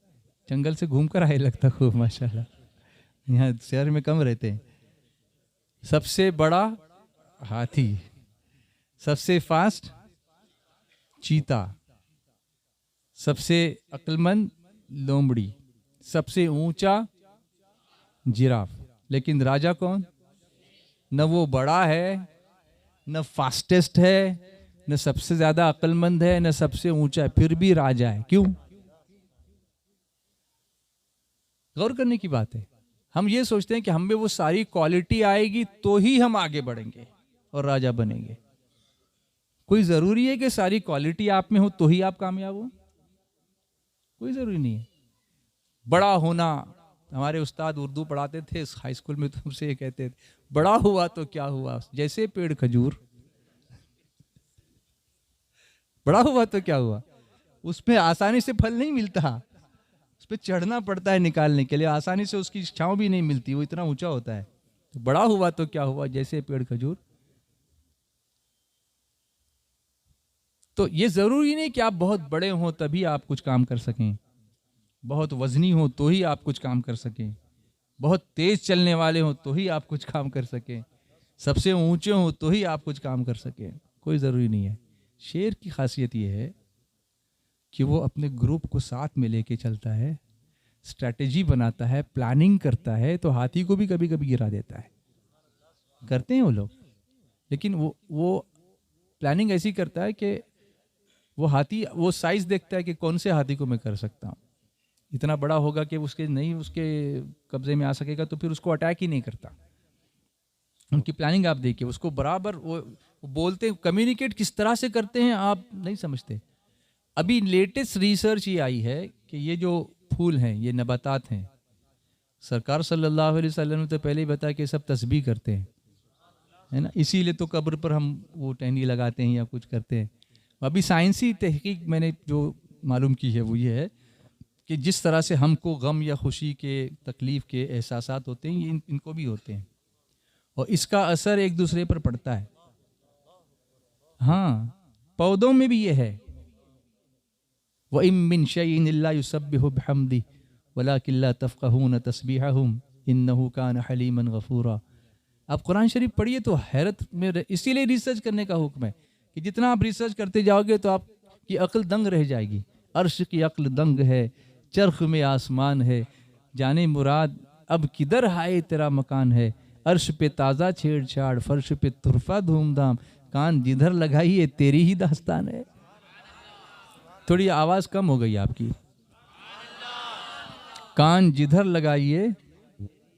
जंगल से घूम कर आए लगता खूब, माशाल्लाह, यहाँ शहर में कम रहते हैं। सबसे बड़ा हाथी, सबसे फास्ट चीता, सबसे अक्लमंद लोमड़ी, सबसे ऊंचा जिराफ। लेकिन राजा कौन? न वो बड़ा है, न फास्टेस्ट है, न सबसे ज्यादा अक्लमंद है, न सबसे ऊंचा है, फिर भी राजा है। क्यों? गौर करने की बात है। हम ये सोचते हैं कि हम में वो सारी क्वालिटी आएगी तो ही हम आगे बढ़ेंगे और राजा बनेंगे। कोई जरूरी है कि सारी क्वालिटी आप में हो तो ही आप कामयाब हो? कोई जरूरी नहीं है। बड़ा होना, हमारे उस्ताद उर्दू पढ़ाते थे हाई स्कूल में, तो हमसे ये कहते थे, बड़ा हुआ तो क्या हुआ, जैसे पेड़ खजूर। बड़ा हुआ तो क्या हुआ, उसमें आसानी से फल नहीं मिलता, उस पर चढ़ना पड़ता है निकालने के लिए, आसानी से उसकी छांव भी नहीं मिलती, वो इतना ऊंचा होता है। तो बड़ा हुआ तो क्या हुआ, जैसे पेड़ खजूर। तो ये जरूरी नहीं कि आप बहुत बड़े हों तभी आप कुछ काम कर सकें, बहुत वजनी हो तो ही आप कुछ काम कर सकें, बहुत तेज चलने वाले हो तो ही आप कुछ काम कर सकें, सबसे ऊंचे हो तो ही आप कुछ काम कर सकें। कोई ज़रूरी नहीं है। शेर की खासियत ये है कि वो अपने ग्रुप को साथ में लेके चलता है, स्ट्रैटेजी बनाता है, प्लानिंग करता है, तो हाथी को भी कभी कभी गिरा देता है। करते हैं वो लोग, लेकिन वो प्लानिंग ऐसी करता है कि वो हाथी वो साइज देखता है कि कौन से हाथी को मैं कर सकता हूँ, इतना बड़ा होगा कि उसके कब्जे में आ सकेगा, तो फिर उसको अटैक ही नहीं करता। उनकी प्लानिंग आप देखिए, उसको बराबर वो बोलते हैं, कम्युनिकेट किस तरह से करते हैं आप नहीं समझते। अभी लेटेस्ट रिसर्च ये आई है कि ये जो फूल हैं, ये नबातात हैं, सरकार सल्लल्लाहु अलैहि वसल्लम ने तो पहले ही बताया कि सब तस्बीह करते हैं, है ना, इसीलिए तो कब्र पर हम वो टहनी लगाते हैं या कुछ करते हैं। अभी साइंसी तहकीक मैंने जो मालूम की है वो ये है कि जिस तरह से हमको गम या खुशी के, तकलीफ़ के एहसासात होते हैं, ये इनको भी होते हैं, और इसका असर एक दूसरे पर पड़ता है। हाँ, पौधों में भी ये है। व इम मिन शैइन इल्ला युसब्बिहु बिहम्दिही वलाकिन ला तफ़क़हून तस्बीहहुम इन्नहु कान हलीमन गफ़ूरा। आप कुरान शरीफ पढ़िए तो हैरत में, इसीलिए रिसर्च करने का हुक्म है कि जितना आप रिसर्च करते जाओगे तो आपकी अक्ल दंग रह जाएगी। अर्श की अक्ल दंग है, चरख में आसमान है, जाने मुराद अब किधर हाय तेरा मकान है। अर्श पे ताज़ा छेड़छाड़, फर्श पे तुरफा धूमधाम, कान जिधर लगाइए तेरी ही दास्तान है। थोड़ी आवाज़ कम हो गई आपकी। कान जिधर लगाइए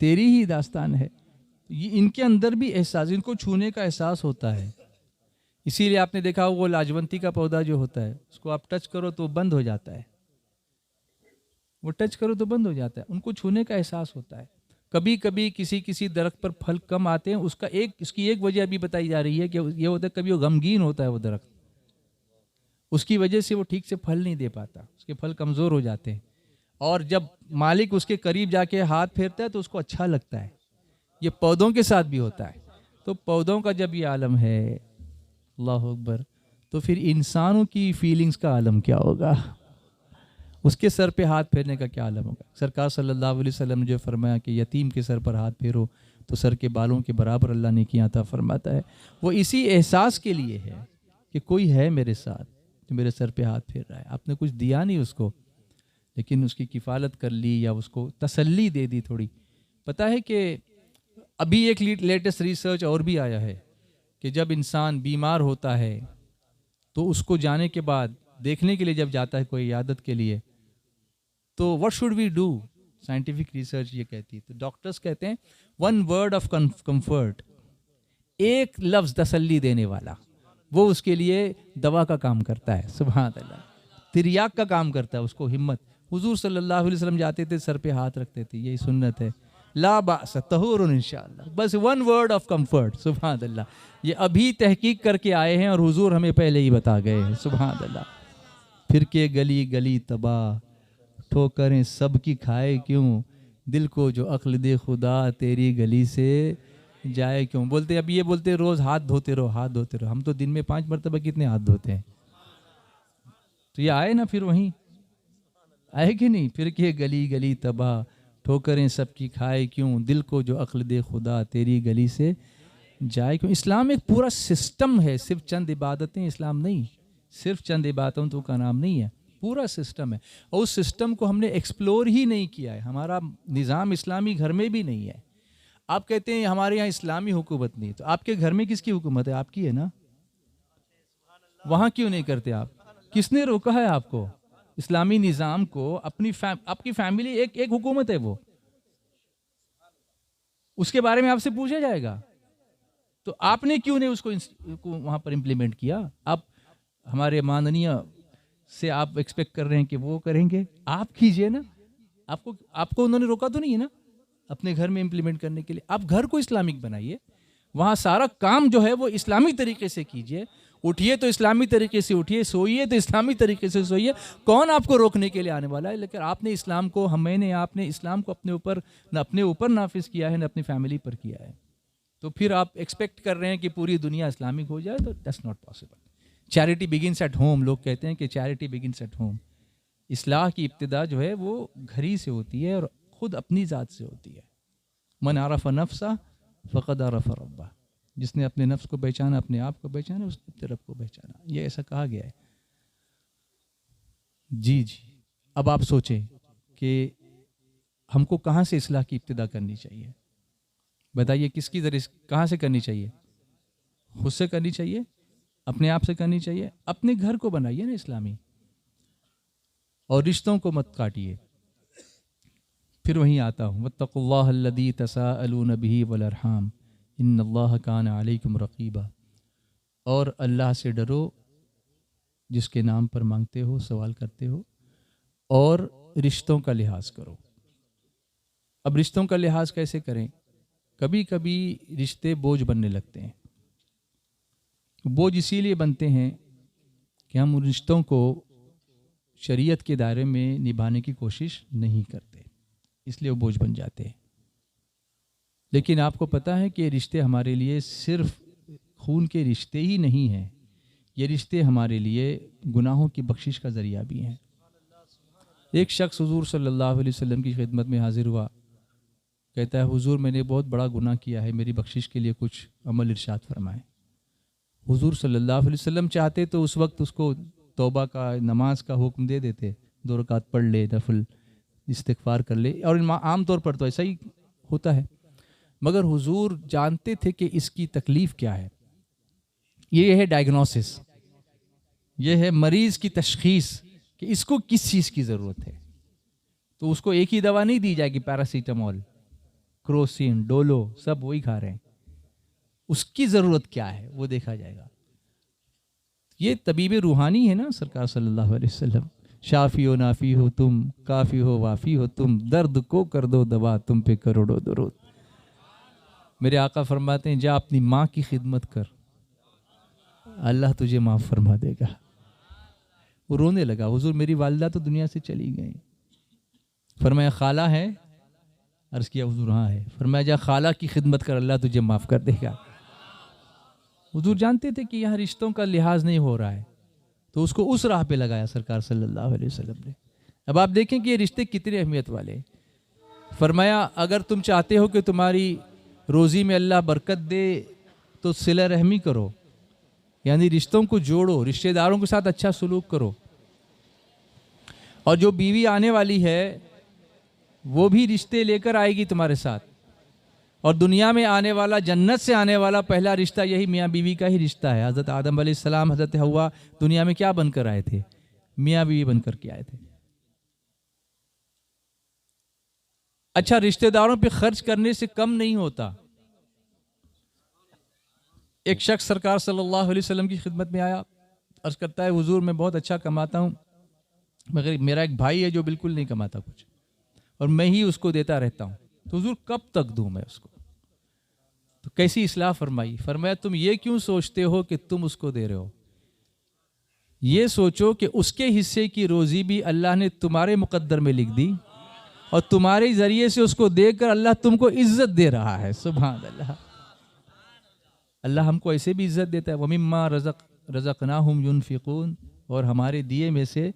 तेरी ही दास्तान है। ये इनके अंदर भी एहसास, इनको छूने का एहसास होता है। इसीलिए आपने देखा वो लाजवंती का पौधा जो होता है, उसको आप टच करो तो बंद हो जाता है, वो टच करो तो बंद हो जाता है, उनको छूने का एहसास होता है। कभी कभी किसी दरख्त पर फल कम आते हैं, इसकी एक वजह अभी बताई जा रही है कि ये होता है, कभी वो गमगीन होता है वो दरख्त, उसकी वजह से वो ठीक से फल नहीं दे पाता, उसके फल कमज़ोर हो जाते हैं, और जब मालिक उसके करीब जाके हाथ फेरता है तो उसको अच्छा लगता है। ये पौधों के साथ भी होता है। तो पौधों का जब ये आलम है, अल्लाह अकबर, तो फिर इंसानों की फीलिंग्स का आलम क्या होगा, उसके सर पे हाथ फेरने का क्या आलम होगा। सरकार सल्लल्लाहु अलैहि वसल्लम ने जो फरमाया कि यतीम के सर पर हाथ फेरो तो सर के बालों के बराबर अल्लाह ने किया था, फरमाता है वो इसी एहसास के लिए है कि कोई है मेरे साथ जो मेरे सर पे हाथ फेर रहा है। आपने कुछ दिया नहीं उसको, लेकिन उसकी किफ़ालत कर ली या उसको तसल्ली दे दी थोड़ी। पता है कि अभी एक लेटेस्ट रिसर्च और भी आया है कि जब इंसान बीमार होता है तो उसको जाने के बाद देखने के लिए जब जाता है कोई इयादत के लिए, तो what should we do, scientific research ये कहती है, तो डॉक्टर्स कहते हैं वन वर्ड ऑफ कंफर्ट, एक लफ्ज़ तसल्ली देने वाला, वो उसके लिए दवा का काम करता है। सुभान अल्लाह, तिरयाक का काम करता है उसको हिम्मत। हुजूर सल्लल्लाहु अलैहि वसल्लम जाते थे, सर पे हाथ रखते थे, यही सुन्नत है, ला बास तहूरुन इंशाअल्लाह, बस वन वर्ड ऑफ कंफर्ट। सुभान अल्लाह, ये अभी तहकीक करके आए हैं और हुजूर हमें पहले ही बता गए हैं। सुभान अल्लाह, फिर के गली गली तबाह, ठोकरें सबकी खाए क्यों, दिल को जो अक्ल दे खुदा, तेरी गली से जाए क्यों। बोलते अब ये बोलते रोज़ हाथ धोते रहो, हाथ धोते रहो। हम तो दिन में 5 मरतबा कितने हाथ धोते हैं। तो ये आए ना, फिर वहीं आए कि नहीं, फिर के गली गली तबाह, ठोकरें सबकी खाए क्यों, दिल को जो अक्ल दे खुदा, तेरी गली से जाए क्यों। इस्लाम एक पूरा सिस्टम है, सिर्फ चंद इबादतें इस्लाम नहीं, सिर्फ चंद इबादतों का नाम नहीं है, पूरा सिस्टम है। और उस सिस्टम को हमने एक्सप्लोर ही नहीं किया है। हमारा निज़ाम इस्लामी घर में भी नहीं है। आप कहते हैं हमारे यहाँ इस्लामी हुकूमत नहीं, तो आपके घर में किसकी हुकूमत है? आपकी है ना। वहाँ क्यों नहीं करते आप? किसने रोका है आपको? इस्लामी निज़ाम को आपकी फैमिली एक हुकूमत है, वो उसके बारे में आपसे पूछा जाएगा। तो आपने क्यों नहीं उसको वहाँ पर इम्प्लीमेंट किया? आप हमारे माननीय से आप एक्सपेक्ट कर रहे हैं कि वो करेंगे, आप कीजिए ना। आपको उन्होंने रोका तो नहीं है ना अपने घर में इम्प्लीमेंट करने के लिए। आप घर को इस्लामिक बनाइए, वहाँ सारा काम जो है वो इस्लामी तरीके से कीजिए। उठिए तो इस्लामी तरीके से उठिए, सोइए तो इस्लामी तरीके से सोइए। कौन आपको रोकने के लिए आने वाला है? लेकिन आपने इस्लाम को, आपने इस्लाम को अपने ऊपर नाफिज किया है, न अपनी फैमिली पर किया है। तो फिर आप एक्सपेक्ट कर रहे हैं कि पूरी दुनिया इस्लामिक हो जाए, तो that's not possible. Charity begins at home, लोग कहते हैं कि चैरिटी बिगिंस एट होम। इस्लाह की इब्तिदा जो है वो घर ही से होती है और खुद अपनी ज़ात से होती है। मन आरफ़ नफ्सा फ़क़द आरफ़ रब्बा, जिसने अपने नफ्स को पहचाना, अपने आप को पहचाना, उसने अपने रब को पहचाना। ये ऐसा कहा गया है। जी। अब आप सोचें कि हमको कहाँ से इस्लाह की इब्तिदा करनी चाहिए? बताइए, किसकी ज़रिए, कहाँ से करनी चाहिए? खुद से करनी चाहिए, अपने आप से करनी चाहिए। अपने घर को बनाइए ना इस्लामी, और रिश्तों को मत काटिए। फिर वहीं आता हूँ, वत्तक़ुल्लाह अल्लज़ी तसाअलून बिही वल अरहाम इन्नल्लाह कान अलैकुम रक़ीबा। और अल्लाह से डरो जिसके नाम पर मांगते हो, सवाल करते हो, और रिश्तों का लिहाज करो। अब रिश्तों का लिहाज कैसे करें? कभी कभी रिश्ते बोझ बनने लगते हैं। बोझ इसीलिए बनते हैं कि हम उन रिश्तों को शरीयत के दायरे में निभाने की कोशिश नहीं करते, इसलिए वो बोझ बन जाते हैं। लेकिन आपको पता है कि ये रिश्ते हमारे लिए सिर्फ खून के रिश्ते ही नहीं हैं, ये रिश्ते हमारे लिए गुनाहों की बख्शिश का ज़रिया भी हैं। एक शख्स हुजूर सल्लल्लाहु अलैहि वसल्लम की खिदमत में हाजिर हुआ, कहता है हुजूर मैंने बहुत बड़ा गुनाह किया है, मेरी बख्शिश के लिए कुछ अमल इरशाद फरमाएं। हुजूर सल्लल्लाहु अलैहि वसल्लम चाहते तो उस वक्त उसको तौबा का, नमाज का हुक्म दे देते, 2 रकात पढ़ ले, नफल इस्तिग़फ़ार कर ले, और आम तौर पर तो ऐसा ही होता है। मगर हुजूर जानते थे कि इसकी तकलीफ़ क्या है। ये है डायग्नोसिस, ये है मरीज़ की तशख़ीस कि इसको किस चीज़ की ज़रूरत है। तो उसको एक ही दवा नहीं दी जाएगी, पैरासीटामोल, क्रोसिन, डोलो, सब वही खा रहे हैं। उसकी ज़रूरत क्या है वो देखा जाएगा। ये तबीब रूहानी है ना सरकार सल्लल्लाहु अलैहि वसल्लम। शाफ़ी हो नाफ़ी हो तुम, काफ़ी हो वाफ़ी हो तुम, दर्द को कर दो दवा, तुम पे करोड़ों दरूद। मेरे आका फरमाते हैं जा अपनी माँ की खिदमत कर, अल्लाह तुझे माफ़ फरमा देगा। वो रोने लगा, हुजूर मेरी वालिदा तो दुनिया से चली गई। फरमाया खाला है? अर्ज़ किया हुजूर हाँ है। फरमाया जा खाला की खिदमत कर, अल्लाह तुझे माफ़ कर देगा। हुजूर जानते थे कि यहाँ रिश्तों का लिहाज नहीं हो रहा है, तो उसको उस राह पे लगाया सरकार सल्लल्लाहु अलैहि वसल्लम ने। अब आप देखें कि ये रिश्ते कितने अहमियत वाले। फरमाया अगर तुम चाहते हो कि तुम्हारी रोज़ी में अल्लाह बरकत दे तो सिला रहमी करो, यानी रिश्तों को जोड़ो, रिश्तेदारों के साथ अच्छा सलूक करो। और जो बीवी आने वाली है वो भी रिश्ते लेकर आएगी तुम्हारे साथ। और दुनिया में आने वाला, जन्नत से आने वाला पहला रिश्ता यही मियाँ बीवी का ही रिश्ता है। हज़रत आदम अलैहिस्सलाम, हज़रत हव्वा दुनिया में क्या बनकर आए थे? मियाँ बीवी बनकर के आए थे। अच्छा, रिश्तेदारों पे खर्च करने से कम नहीं होता। एक शख्स सरकार सल्लल्लाहु अलैहि वसल्लम की खिदमत में आया, अर्ज करता है हुजूर मैं बहुत अच्छा कमाता हूँ, मगर मेरा एक भाई है जो बिल्कुल नहीं कमाता कुछ, और मैं ही उसको देता रहता हूँ, तो हुजूर कब तक दूँ मैं उसको? तो कैसी इस्लाह फरमाई? फरमाया तुम ये क्यों सोचते हो कि तुम उसको दे रहे हो, ये सोचो कि उसके हिस्से की रोज़ी भी अल्लाह ने तुम्हारे मुकद्दर में लिख दी, और तुम्हारे ज़रिए से उसको देकर अल्लाह तुमको इज्जत दे रहा है। सुभान अल्लाह। अल्लाह हमको ऐसे भी इज्जत देता है, वमिम्मा रज़क़नाहुम युनफ़िक़ून, और हमारे दिए में से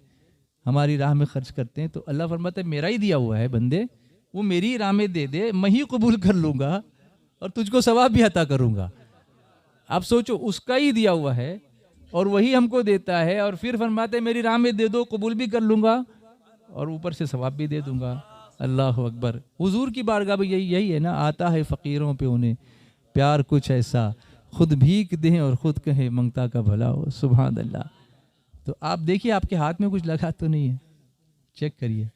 हमारी राह में खर्च करते हैं। तो अल्लाह फरमाता है मेरा ही दिया हुआ है बंदे, वो मेरी राह में दे दे, मैं ही कबूल कर लूँगा और तुझको सवाब भी अता करूँगा। आप सोचो, उसका ही दिया हुआ है और वही हमको देता है, और फिर फरमाते मेरी राह में दे दो, कबूल भी कर लूँगा और ऊपर से सवाब भी दे दूँगा। अल्लाह अकबर। हुजूर की बारगाह में यही है ना, आता है फ़कीरों पे उन्हें प्यार कुछ ऐसा, खुद भीख दें और ख़ुद कहें मंगता का भला हो। सुभान अल्लाह। तो आप देखिए आपके हाथ में कुछ लगा तो नहीं है, चेक करिए,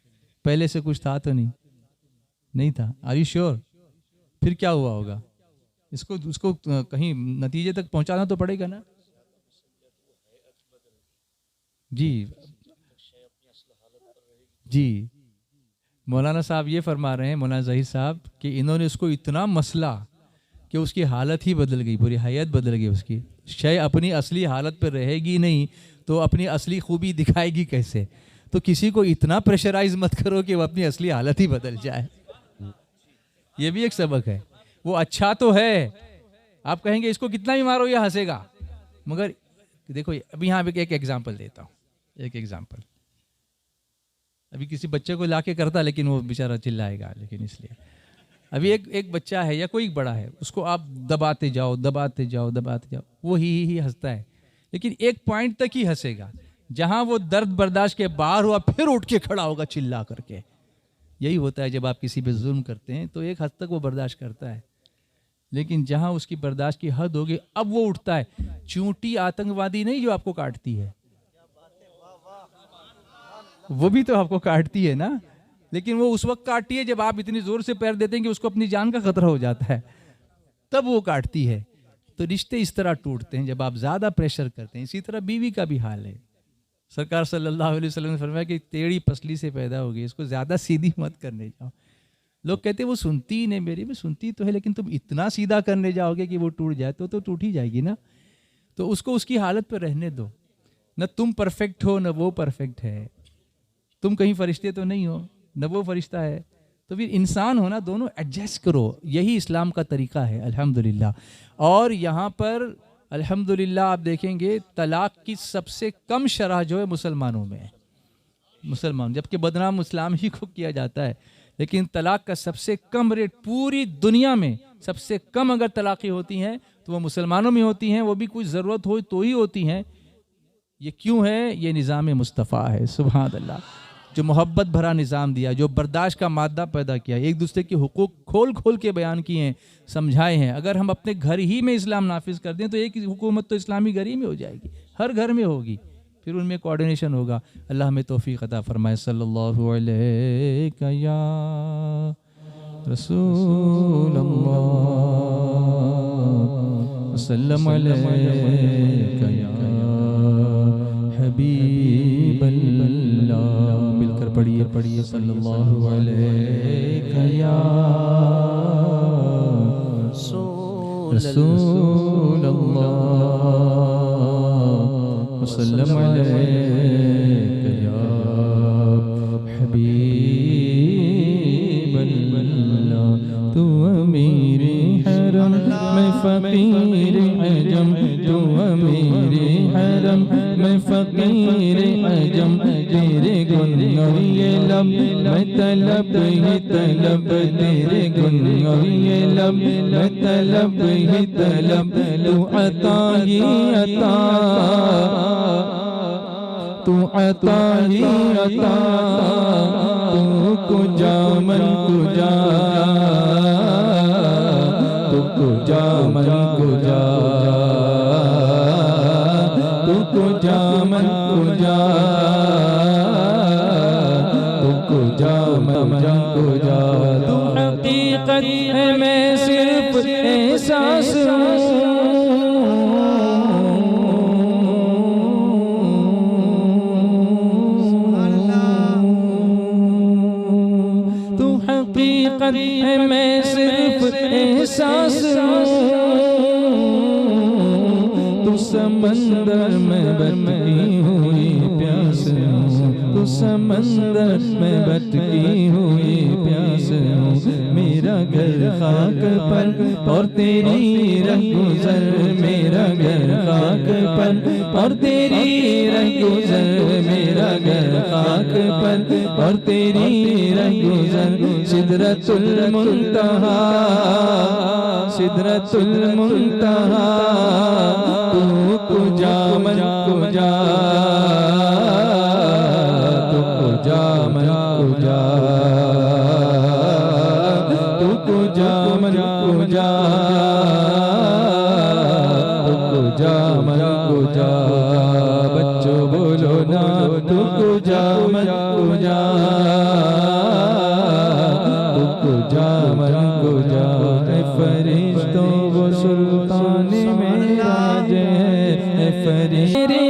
पहले से कुछ था तो नहीं था। Are you sure? फिर क्या हुआ होगा? उसको कहीं नतीजे तक पहुंचाना तो पड़ेगा ना। जी, मौलाना साहब ये फरमा रहे हैं, मौलाना ज़हीर साहब, कि इन्होंने उसको इतना मसला कि उसकी हालत ही बदल गई, पूरी हैयत बदल गई उसकी। शय अपनी असली हालत पर रहेगी नहीं तो अपनी असली खूबी दिखाएगी कैसे? तो किसी को इतना प्रेशराइज मत करो कि वो अपनी असली हालत ही बदल जाए। ये भी एक सबक है। वो अच्छा तो है, आप कहेंगे इसको कितना भी मारो ये हंसेगा, मगर देखो अभी यहाँ पे एक एग्जाम्पल देता हूँ। एक एग्जाम्पल, अभी किसी बच्चे को लाके करता लेकिन वो बेचारा चिल्लाएगा, लेकिन इसलिए अभी एक बच्चा है या कोई बड़ा है, उसको आप दबाते जाओ दबाते जाओ दबाते जाओ, वो ही हंसता है, लेकिन एक पॉइंट तक ही हंसेगा। जहां वो दर्द बर्दाश्त के बाहर हुआ फिर उठ के खड़ा होगा चिल्ला करके। यही होता है जब आप किसी पे जुल्म करते हैं, तो एक हद तक वो बर्दाश्त करता है, लेकिन जहां उसकी बर्दाश्त की हद होगी अब वो उठता है। चूंटी आतंकवादी नहीं जो आपको काटती है, वो भी तो आपको काटती है ना, लेकिन वो उस वक्त काटती है जब आप इतनी जोर से पैर देते हैं कि उसको अपनी जान का खतरा हो जाता है, तब वो काटती है। तो रिश्ते इस तरह टूटते हैं जब आप ज्यादा प्रेशर करते हैं। इसी तरह बीवी का भी हाल है। सरकार सल्लल्लाहु अलैहि वसल्लम ने फरमाया कि टेढ़ी पसली से पैदा होगी, इसको ज्यादा सीधी मत करने जाओ। लोग कहते हैं वो सुनती ही नहीं मेरी, में सुनती तो है, लेकिन तुम इतना सीधा करने जाओगे कि वो टूट जाए तो टूट ही जाएगी ना। तो उसको उसकी हालत पर रहने दो। न तुम परफेक्ट हो न वो परफेक्ट है, तुम कहीं फरिश्ते तो नहीं हो न वो फरिश्ता है, तो फिर इंसान हो ना, दोनों एडजस्ट करो। यही इस्लाम का तरीका है अल्हम्दुलिल्लाह। और यहाँ पर अल्हम्दुलिल्लाह आप देखेंगे तलाक की सबसे कम शरह जो है मुसलमानों में है। मुसलमान, जबकि बदनाम इस्लाम ही को किया जाता है, लेकिन तलाक का सबसे कम रेट पूरी दुनिया में, सबसे कम अगर तलाक़ें होती हैं तो वो मुसलमानों में होती हैं, वो भी कुछ ज़रूरत हो तो ही होती हैं। ये क्यों है? ये निज़ाम मुस्तफ़ा है। सुभान अल्लाह। जो मोहब्बत भरा निज़ाम दिया, जो बर्दाश्त का मादा पैदा किया, एक दूसरे के हुकूक खोल खोल के बयान किए हैं, समझाए हैं। अगर हम अपने घर ही में इस्लाम नाफिज कर दें तो एक हुकूमत तो इस्लामी घर ही में हो जाएगी, हर घर में होगी, फिर उनमें कोऑर्डिनेशन होगा। अल्लाह हमें तौफीक अता फरमाए। सल्लल्लाहु अलैहि या रसूल अल्लाह, सल्लम अलैका या हबीब अल्लाह। मिलकर पढ़िए सल्लल्लाहु अलैका या रसूल अल्लाह, सल्लम अलैका या हबीब अल्लाह। तू अमीर हरम मैं फ़कीर अजम, तू अमीर हरम मैं फ़कीर अजम, तेरे गुन और ये लब मैं तलब ही तलब, तेरे गुन और ये लब मैं तलब ही तलब। तू अता ही अता, तू अता ही अता, तू कुजा मन कुजा, तू कुजा मन कुजा, तू कुजा मन कुजा, तू कुजा मन कुजा। हकीकत है मैं सिर्फ एहसास तू हकीकत है मैं सिर्फ एहसास तू समंदर में बटकी हुई प्यास तू समंदर में बटकी हुई प्यास मेरा घर खाक पर और तेरी रंगुज़र मेरा घर खाक पर और तेरी रंगुज़र मेरा घर खाक पर और तेरी रंगुज़र सिदरतुल मुंतहा सिदरतुल मुंतहा तू कुजा मन कुजा तू कुजा मन कुजा तू कुजा मन कुजा तू कुजा मन कुजा बच्चों बोलो ना तू कुजा मन कुजा तू कुजा मन कुजा फरिश्तों वो सुल्तान में राज है फरिश्ते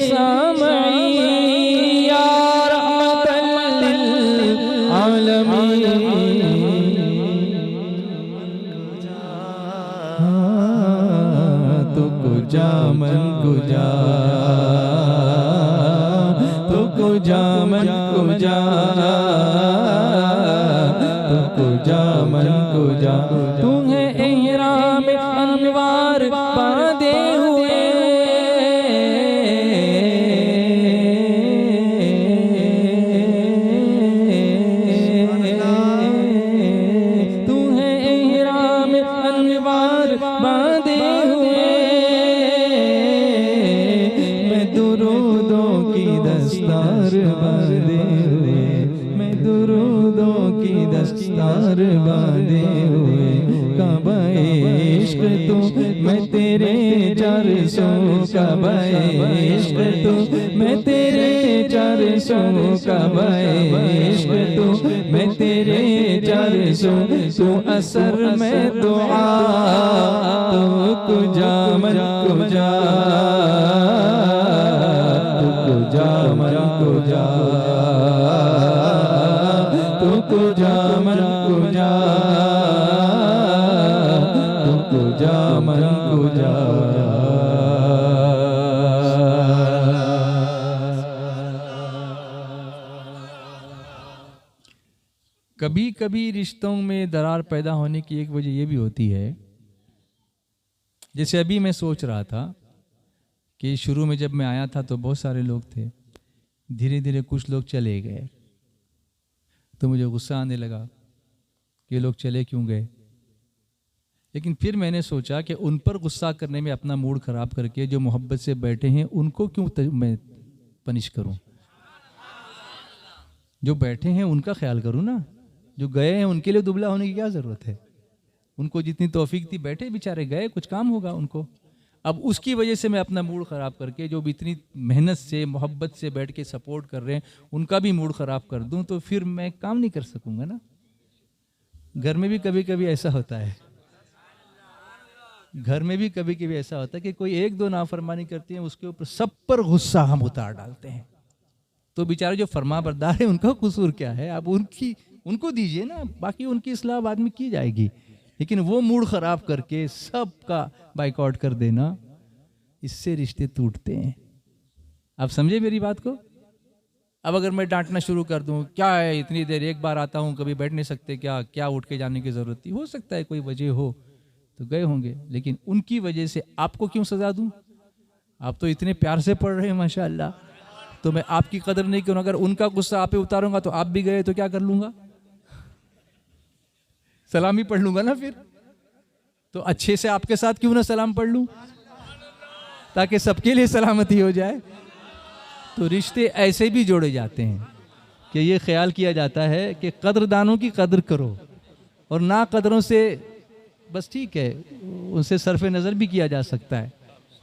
सामई या रहमतल लिल आलमीन तू कुजा मन कुजा तू कुजा मन कुजा तू कुजा मन कुजा तू है इहराम अनवार पर्दे हुए तू है इहराम अनवार बांधे हुए मैं दुरूदों की दस्तार बांधे हुए मैं दुरूदों की दस्तार बांधे हुए काबा इश्क तू मैं तेरे 400 काबा इश्क तू मैं तेरे 400 काबा इश्क तू मैं तेरे 400 तू असर में दुआ तू कुजा मन कुजा तू कुजा मन कुजा तू कुजा मन कुजा तू कुजा मन कुजा कभी कभी रिश्तों में दरार पैदा होने की एक वजह यह भी होती है, जैसे अभी मैं सोच रहा था कि शुरू में जब मैं आया था तो बहुत सारे लोग थे, धीरे धीरे कुछ लोग चले गए तो मुझे गुस्सा आने लगा कि ये लोग चले क्यों गए। लेकिन फिर मैंने सोचा कि उन पर गुस्सा करने में अपना मूड ख़राब करके जो मोहब्बत से बैठे हैं उनको क्यों मैं पनिश करूं। जो बैठे हैं उनका ख्याल करूं ना, जो गए हैं उनके लिए दुबला होने की क्या ज़रूरत है। उनको जितनी तौफीक थी, बैठे बेचारे, गए, कुछ काम होगा उनको। अब उसकी वजह से मैं अपना मूड ख़राब करके जो भी इतनी मेहनत से मोहब्बत से बैठ के सपोर्ट कर रहे हैं उनका भी मूड ख़राब कर दूं तो फिर मैं काम नहीं कर सकूंगा ना। घर में भी कभी कभी ऐसा होता है, घर में भी कभी कभी ऐसा होता है कि कोई एक दो नाफरमानी करती है उसके ऊपर सब पर गुस्सा हम उतार डालते हैं। तो बेचारे जो फरमा बरदार है उनका कसूर क्या है, आप उनको दीजिए ना, बाकी उनकी इस्लाह बाद में की जाएगी। लेकिन वो मूड ख़राब करके सबका बाइकआउट कर देना, इससे रिश्ते टूटते हैं। आप समझे मेरी बात को। अब अगर मैं डांटना शुरू कर दूं, क्या है इतनी देर, एक बार आता हूं, कभी बैठ नहीं सकते क्या, क्या उठ के जाने की ज़रूरत थी। हो सकता है कोई वजह हो तो गए होंगे, लेकिन उनकी वजह से आपको क्यों सज़ा दूं। आप तो इतने प्यार से पढ़ रहे हैं माशाअल्लाह, तो मैं आपकी कदर नहीं करूँ। अगर उनका गुस्सा आप पे उतारूंगा तो आप भी गए तो क्या कर लूँगा, सलाम ही पढ़ लूँगा ना। फिर तो अच्छे से आपके साथ क्यों ना सलाम पढ़ लूँ, ताकि सबके लिए सलामती हो जाए। तो रिश्ते ऐसे भी जोड़े जाते हैं कि ये ख्याल किया जाता है कि कदरदानों की कदर करो, और ना कदरों से बस ठीक है, उनसे सरफ नज़र भी किया जा सकता है।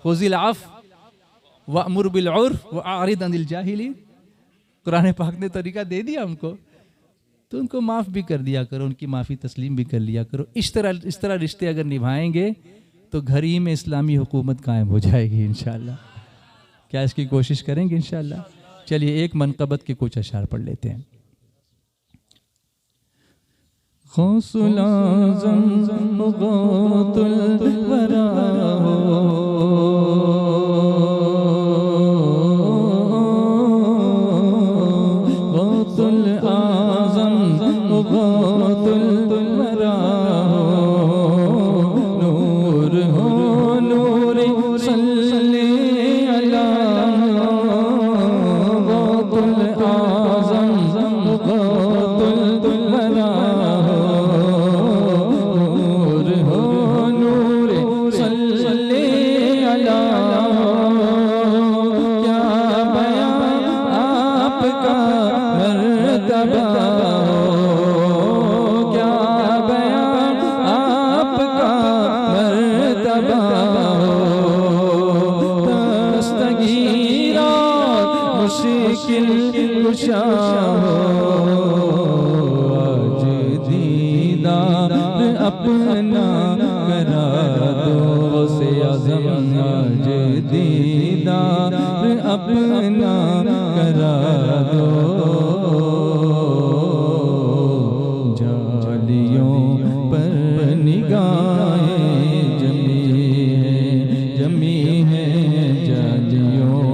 खुज़िल आफ़ वअमुर बिल उर्फ़ वअरिद अनिल जाहिलीन, कुरान पाक ने तरीका दे दिया हमको तो उनको माफ़ भी कर दिया करो, उनकी माफ़ी तस्लीम भी कर लिया करो। इस तरह रिश्ते अगर निभाएंगे तो घर ही में इस्लामी हुकूमत कायम हो जाएगी इंशाअल्लाह। क्या इसकी कोशिश करेंगे इंशाअल्लाह? चलिए एक मनक़बत के कुछ अशार पढ़ लेते हैं। गौसुल आज़म गौतुल वरा आज दीदार अपना करा दो से आज़म, आज दीदार अपना करा दो। जालियों पर निगाहें जमी है जालियों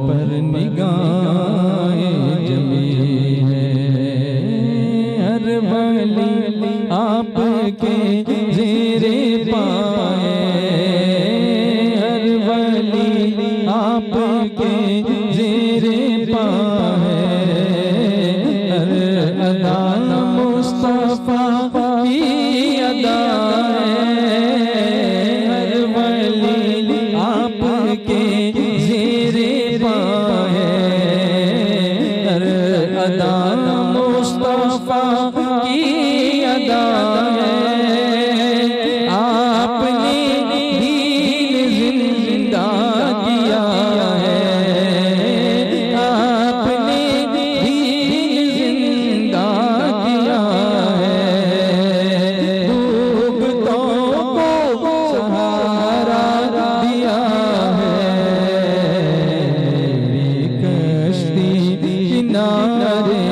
पर निगाहें जमी है। हर वली आपके ज़ेरे पाए, हर वली आपके ज़ेरे पाए। हर अदा मुस्तफ़ा की अदा है, हर वली आपके ज़ेरे पाए। हर अदा मुस्तफ़ा की अदा है। आपने दीन जिंदा किया है, आपने दीन जिंदा किया है। भूखों को सहारा दिया है। मेरी कश्ती किनारे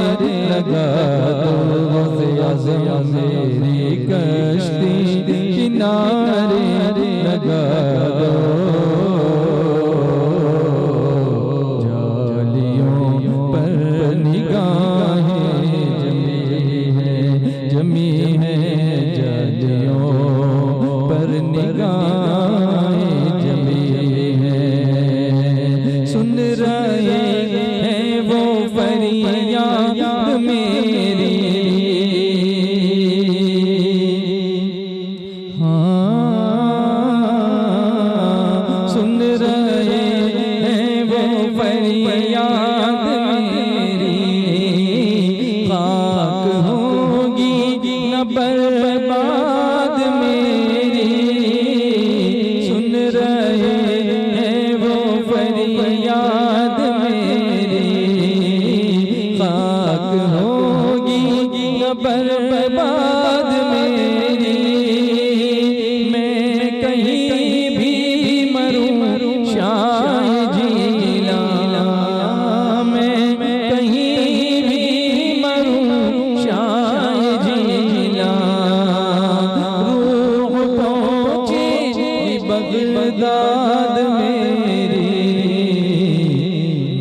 लगा दो से आज़म, मेरी कश्ती किनारे लगा दो। जालियों पर निगाहें जमी है जालियों पर निगाहें जमी है। सुन रहे हैं वो फरियाद मेरी, सुन रहे हैं वो फरियाद मेरी। खाक होगी न बर्बाद मेरी, सुन रहे हैं वो फरियाद मेरी। खाक होगी न बर्बाद मेरी। मैं कहीं भी मरूं शायद जिला, मैं कहीं भी मरूं शायद जिला। रूह पहुँचे बगदाद मेरी,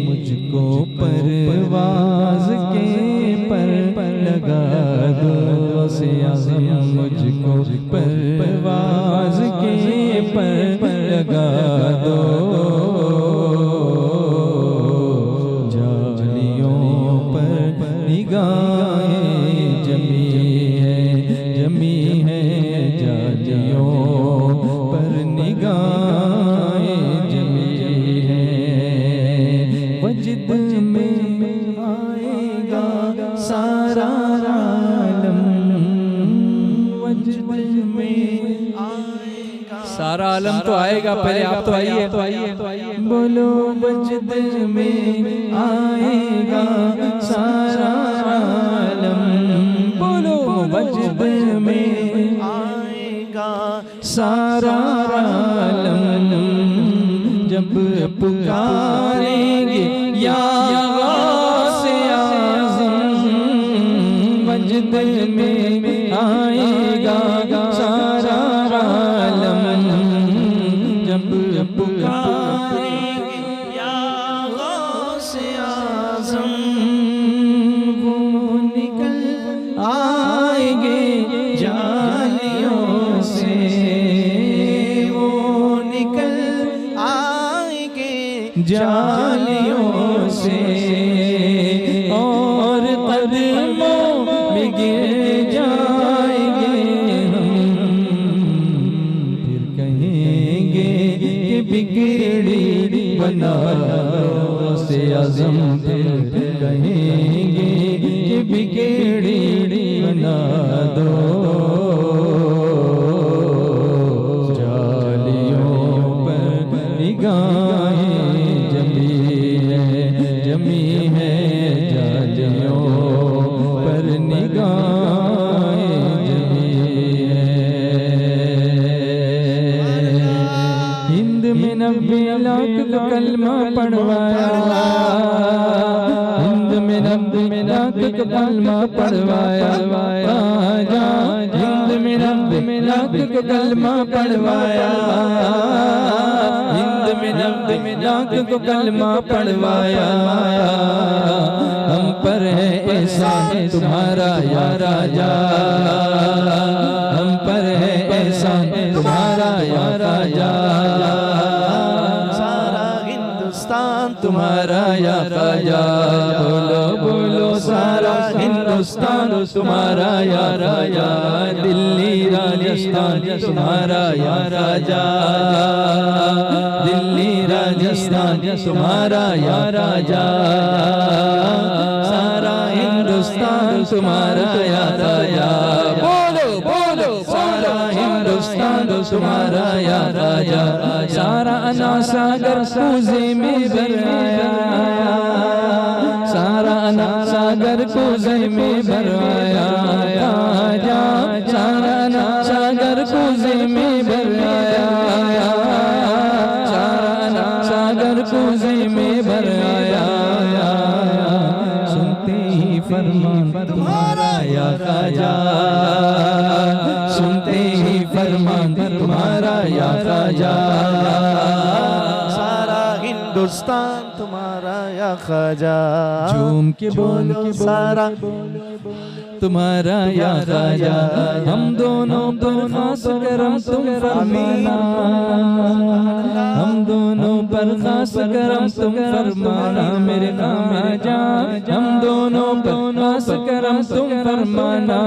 मुझको परवाज़ के पर लगा दो से आज़म, मुझको परवाज़ के पर लगा दो। जालियों पर निगाहें जमी है जालियों पर निगाहें जमी है। वजद में आएगा सारा आलम, वजद में आएगा सारा आलम तो आएगा, पहले आप तो आइए। बोलो वजद में आएगा सारा आलम, बोलो वजद में आएगा सारा आलम, जब पुकारेंगे या गौसे आज़म, वजद में आएगा सारा आलम, जब पुकारेंगे या गौसे आज़म, वो निकल आएंगे जालियों से, वो निकल आएंगे जालियों से, और कदमों में गिर जाएंगे हम, फिर कहेंगे कि बिगड़ी बना से आज़म, फिर कहेंगे कि बिगड़ी बना दो, जालियों पर निगाहें जमी है, जालियों पर निगाहें जमी है। हिंद में 90 लाख का कलमा पढ़वाया, हिंद में 90 लाख का कलमा पढ़वाया, हिंद में 90 लाख का कलमा पढ़वाया, हिंद में 90 लाख को कलमा पढ़वाया, हम पर है एहसान तुम्हारा या राजा, हम पर है एहसान तुम्हारा या राजा, सारा हिंदुस्तान तुम्हारा या राजा, बोलो बोलो सारा हिंदुस्तान तुम्हारा या राजा, दिल्ली राजस्थान तुम्हारा या राजा, दिल्ली राजस्थान तुम्हारा या राजा, सारा हिंदुस्तान तुम्हारा या राजा, बोलो बोलो सारा हिंदुस्तान तुम्हारा या राजा, सारा अना सागर कूजे में भर आया, सारा अना सागर कूजे में भर आया, सारा अना सागर कूजे में भर आया, सारा अना सागर कूजे में भर आया, सुनते ही फरमान तुम्हारा या राजा, सुनते ही फरमान तुम्हारा या राजा, सारा हिंदुस्तान तुम्हारा या ख्वाजा, झूम के बोलो सारा तुम्हारा या राजा, हम दोनों पर खास करम तुम फरमाना, हम दोनों पर खास करम तुम फरमाना, मेरे खाजा हम दोनों पर खास करम तुम फरमाना,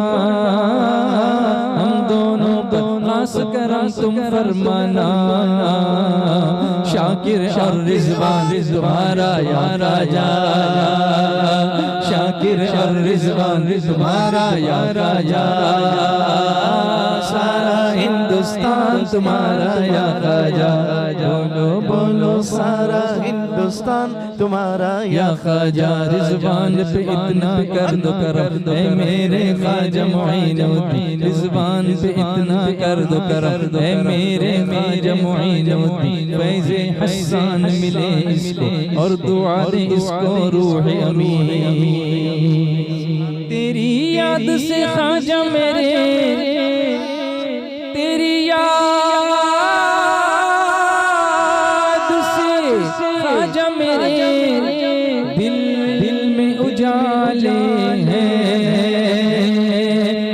हम दोनों पर खास करम तुम फरमाना, शाकिर और रिजवान तुम्हारा या राजा, शाकिर और रिजवान तुम्हारा या राजा, सारा हिंदुस्तान तुम्हारा या राजा, बोलो बोलो सारा हिंदुस्तान तुम्हारा या ख्वाजा, रिजवान पे इतना कर दो करम ऐ मेरे ख्वाजा मुईनुद्दीन, रिजवान पे इतना कर दो करम ऐ मेरे ख्वाजा मुईनुद्दीन, फैज़े हसन मिले इसको और दुआ दे इसको रूह अमीन, तेरी याद से ख्वाजा मेरे, तेरी याद से ख्वाजा मेरे, दिल दिल में उजाले हैं,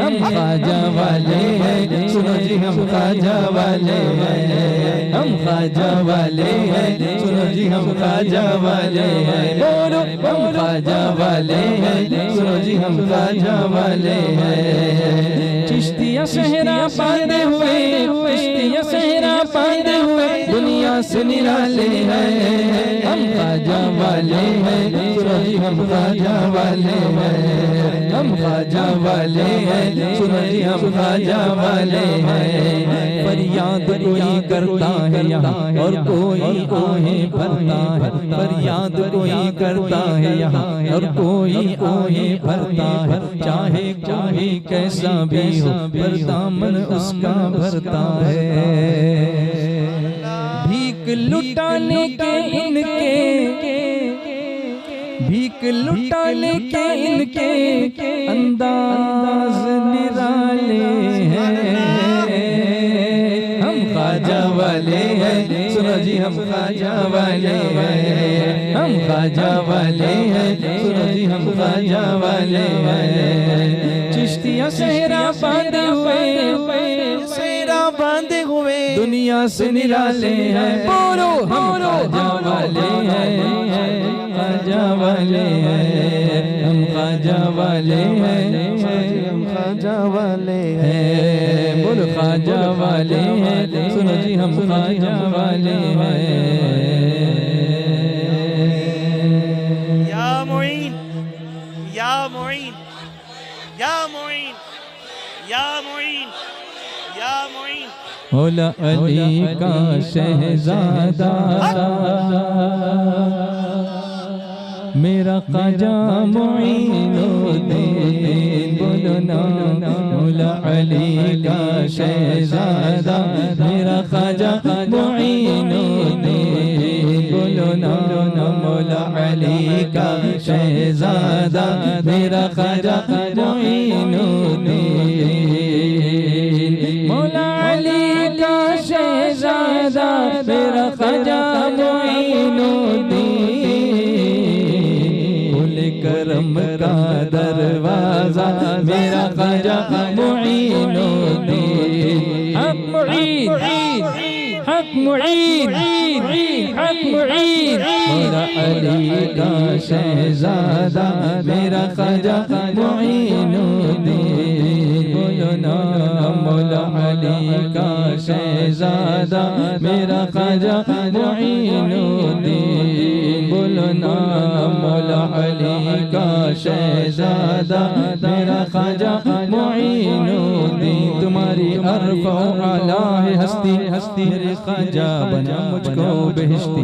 हम ख्वाजा वाले हैं, सुनो जी हम ख्वाजा वाले हैं, हम ख्वाजा वाले हैं, सुनो जी हम ख्वाजा वाले हैं, बोलो हम ख्वाजा वाले हैं, सुनो जी हम ख्वाजा वाले हैं, चिश्तिया सहरा बांधे हुए, चिश्तिया सहरा बांधे हुए, दुनिया दुनिया से निराले हैं, हम ख्वाजा वाले हैं, सुनो जी हम ख्वाजा वाले हैं, हम ख्वाजा वाले हैं, सुनो जी हम ख्वाजा वाले हैं। फरियाद कोई करता है यहाँ और कोई आहें भरता है, फरियाद कोई करता है यहाँ और कोई आहें भरता है, चाहे चाहे कैसा भी हो पर दामन उसका भरता है। भीख लुटाने के इनके, भीख लुटाने के इनके अंदाज निराले हैं, हम ख्वाजा वाले हैं, सुनो जी हम ख्वाजा वाले हैं, हम ख्वाजा वाले हैं, सुनो जी हम ख्वाजा वाले हैं। चिश्तिया सहरा बांधे हुए, सेरा बांधे हुए दुनिया से निराले हैं, बोलो हम ख्वाजा वाले हैं, ख्वाजा वाले हैं, हम ख्वाजा वाले हैं, हम ख्वाजा वाले हैं, बोलो ख्वाजा वाले हैं, सुनो जी हम ख्वाजा वाले हैं। या मुईन, या मुईन, या मुईन, या मुईन, या मुईन। मौला अली का शहजादा मेरा ख्वाजा मुईनुद्दीन, बोलो ना मौला अली का शहजादा मेरा ख्वाजा मुईनुद्दीन, बोलो ना मौला अली का शहजादा मेरा ख्वाजा मुईनुद्दीन, मौला अली का शहजादा मेरा ख्वाजा मुईनुद्दीन, करम का दरवाजा मेरा ख्वाजा मुईनुद्दीन, हक मुईन, हक मुईन, हक मुईन, मौला अली का शहजादा मेरा ख्वाजा मुईनुद्दीन, बोलो ना मौला अली का शहजादा मेरा ख्वाजा मुईनुद्दीन, बोलो ना मौला अली का शहजादा मेरा ख्वाजा मुईनुद्दीन। तुम्हारी अर्फ़ आला है हस्ती, हस्ती मेरे ख्वाजा बना मुझको बेहिश्ती,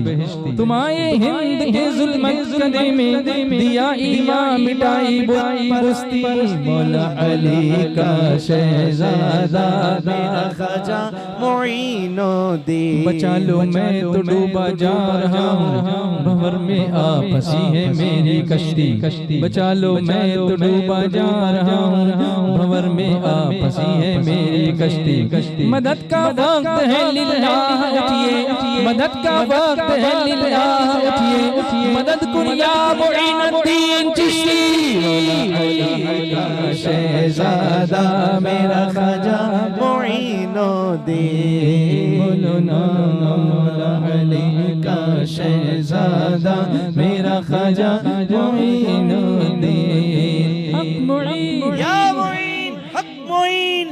तुम्हारे हिंद के जुल्मत कदे में दिया ईमान मिटाई बुराई परस्ती, मौला अली का शहजादा मेरा ख्वाजा मुईनुद्दीन। बचा लो मैं तो डूबा जा रहा हूँ, भंवर में आ फंसी है मेरी कश्ती, बचा लो मैं तो डूबा जा रहा हूँ, भंवर में आ फंसी है मेरी कश्ती। मदद का वक्त है लिल्लाह उठिए, मदद का वक्त है लिल्लाह उठिए, मदद कुरिया मुईनुद्दीन चिश्ती, मौला अली का शहजादा मेरा ख्वाजा मुईनुद्दीन, बोलो ना मौला अली का शहजादा मेरा ख्वाजा मुईनुद्दीन, हक मुईन, या मुईन, हक मुईन,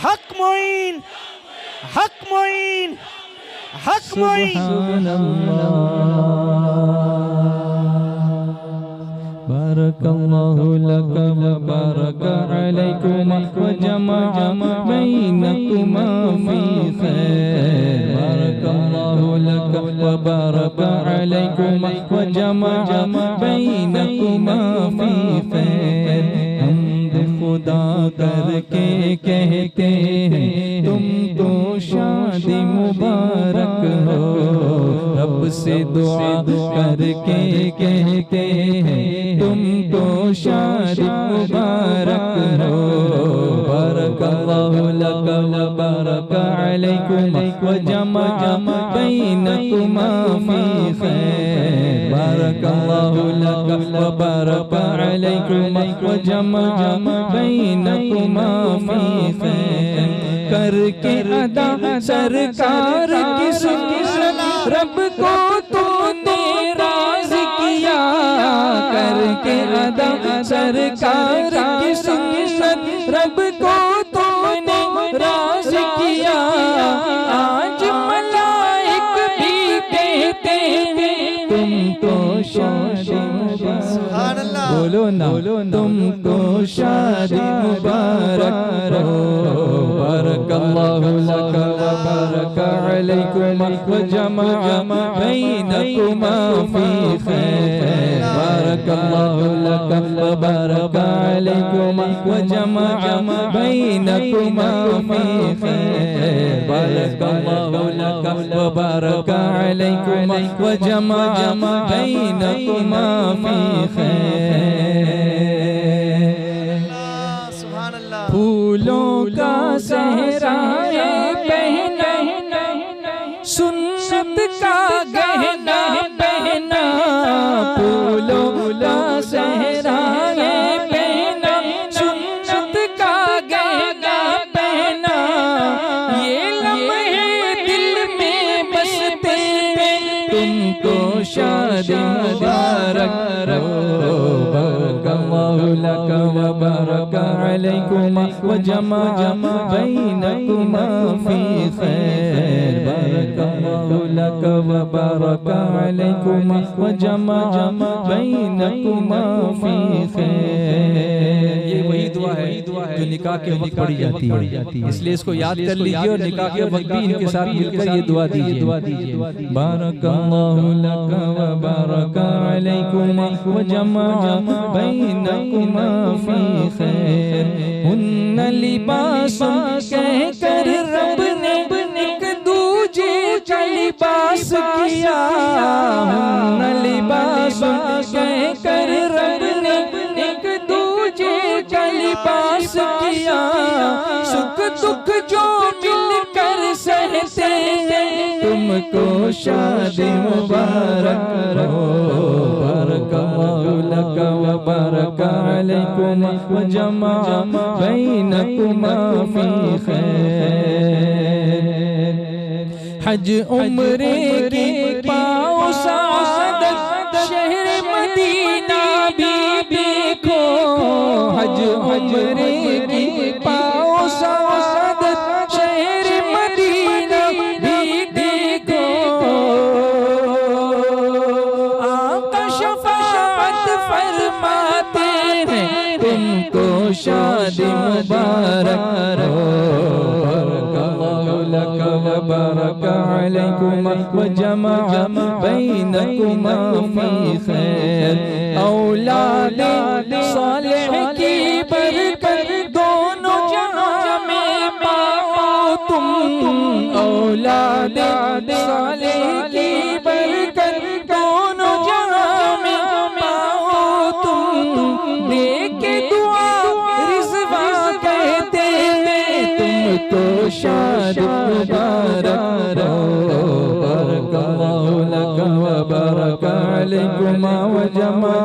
हक मुईन, हक मुईन, हक मुईन। बारकल्लाहु लक व बारक अलैकुमा व जमअ बैनकुमा फी खैर, बारकल्लाहु लक व बारक अलैकुमा व जमअ बैनकुमा फी खैर। हम्द खुदा करके कहते हैं तुमको शादी मुबारक हो, रब से दुआ करके कहते हैं तुमको शादी मुबारक हो, बारकल्लाहु लक व बारक अलैकुमा व जमअ बैनकुमा फी खैर, बारकल्लाहु लक व बारक अलैकुमा व जमअ बैनकुमा फी खैर। करके अदा सरकार की सुन्नत रब को तूने राज़ी किया, करके अदा सरकार की सुन्नत रब को तूने राज़ी किया। आज मलाइक तुमको शादी मुबारक हो। बारकल्लाहु लक व बारक अलैकुमा व जमअ बैनकुमा फी खैर। बारकल्लाहु लक व बारक अलैकुमा व जमअ बैनकुमा फी खैर। बारकल्लाहु लक व बारक अलैकुमा व जमअ बैनकुमा फी खैर। सुभान अल्लाह। फूलों का सहरा पहना, सुन्नत का गहना पहना। फूलों का सहरा पहना, सुन्नत का गहना पहना। ये लम्हे दिल में बसते, तुमको शादी मुबारक हो। बारकल्लाहु लक व बारक अलैकुमा व जमअ बैनकुमा फी खैर। बारकल्लाहु लक व बारक अलैकुमा व जमअ बैनकुमा फी खैर। ये वही दुआ है जो निकाह के वक्त पढ़ी जाती है, इसलिए इसको याद कर लीजिए और निकाह के वक्त भी इनके साथ मिलकर ये दुआ दीजिए। बारकल्लाहु लक व बारक अलैकुमा व जमअ बैनकुमा फी खैर। हुन्ना लिबासुन कहकर रब ने एक दूजे का लिबास किया। हुन्ना लिबासुन कहकर रब ने एक दूजे का लिबास किया। सुख दुख जो मिलकर सहते, तुमको शादी मुबारक हो। बारकल्लाहु लक व बारक अलैकुमा व जमअ बैनकुमा फी खैर। हज उम्रे की पाओ सादत, शहर मदीना भी देखो। हज उम्रे की पाओ सादत, शहर मदीना भी देखो। आका शफाअत फरमाते हैं, तुमको शादी मुबारक हो। बारकल्लाहु लक व बारक अलैकुमा व जमअ बैनकुमा फी खैर। औलाद सालिह की बरकत दोनों जहां में पाओ तुम। औलाद सालिह की बरकत दोनों जहां में पाओ तुम। देके दुआ रिज़वा कहते, तुमको शादी मुबारक हो। बारकल्लाहु लक व बारक अलैकुमा व जमअ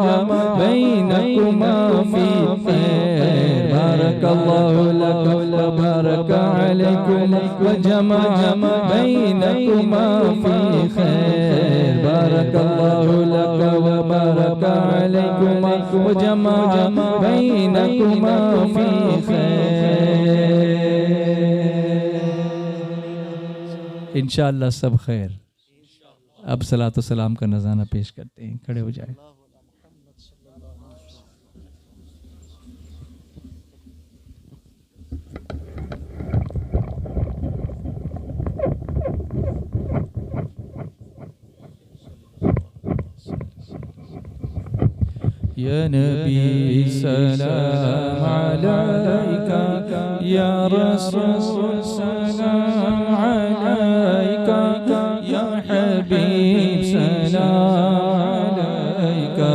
बैनकुमा फी खैर। बारकल्लाहु लक व बारक अलैकुमा व जमअ बैनकुमा फी खैर। बारकल्लाहु लक व बारक अलैकुमा व जमअ बैनकुमा फी खैर। इंशाअल्लाह सब खैर। अब सलातो सलाम का नज़ारा पेश करते हैं, खड़े हो जाए। या नबी सलाम अलैका, या रसूल सलाम अलैका, या हबीब सलाम अलैका।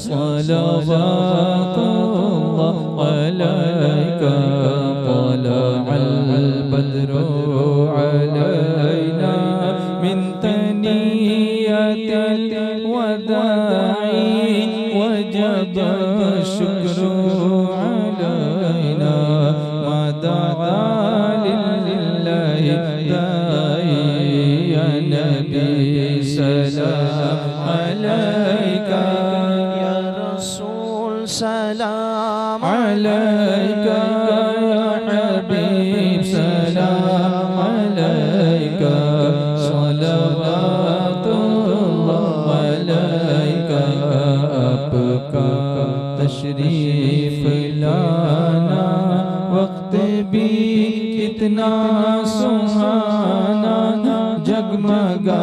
सलवातुल्लाह अलैका, तलअल बद्रु अलैना मिन तनियतिल वदाई वजब शुक्रू अलैना। मददा लिल्लाहि दाई, या नबी सलाम अलैका, या रसूल सलाम अलैका, या हबीब सलाम अलैका। सलवातुल्लाह अलैका, आपका तशरीफ कितना सुहाना जगमगा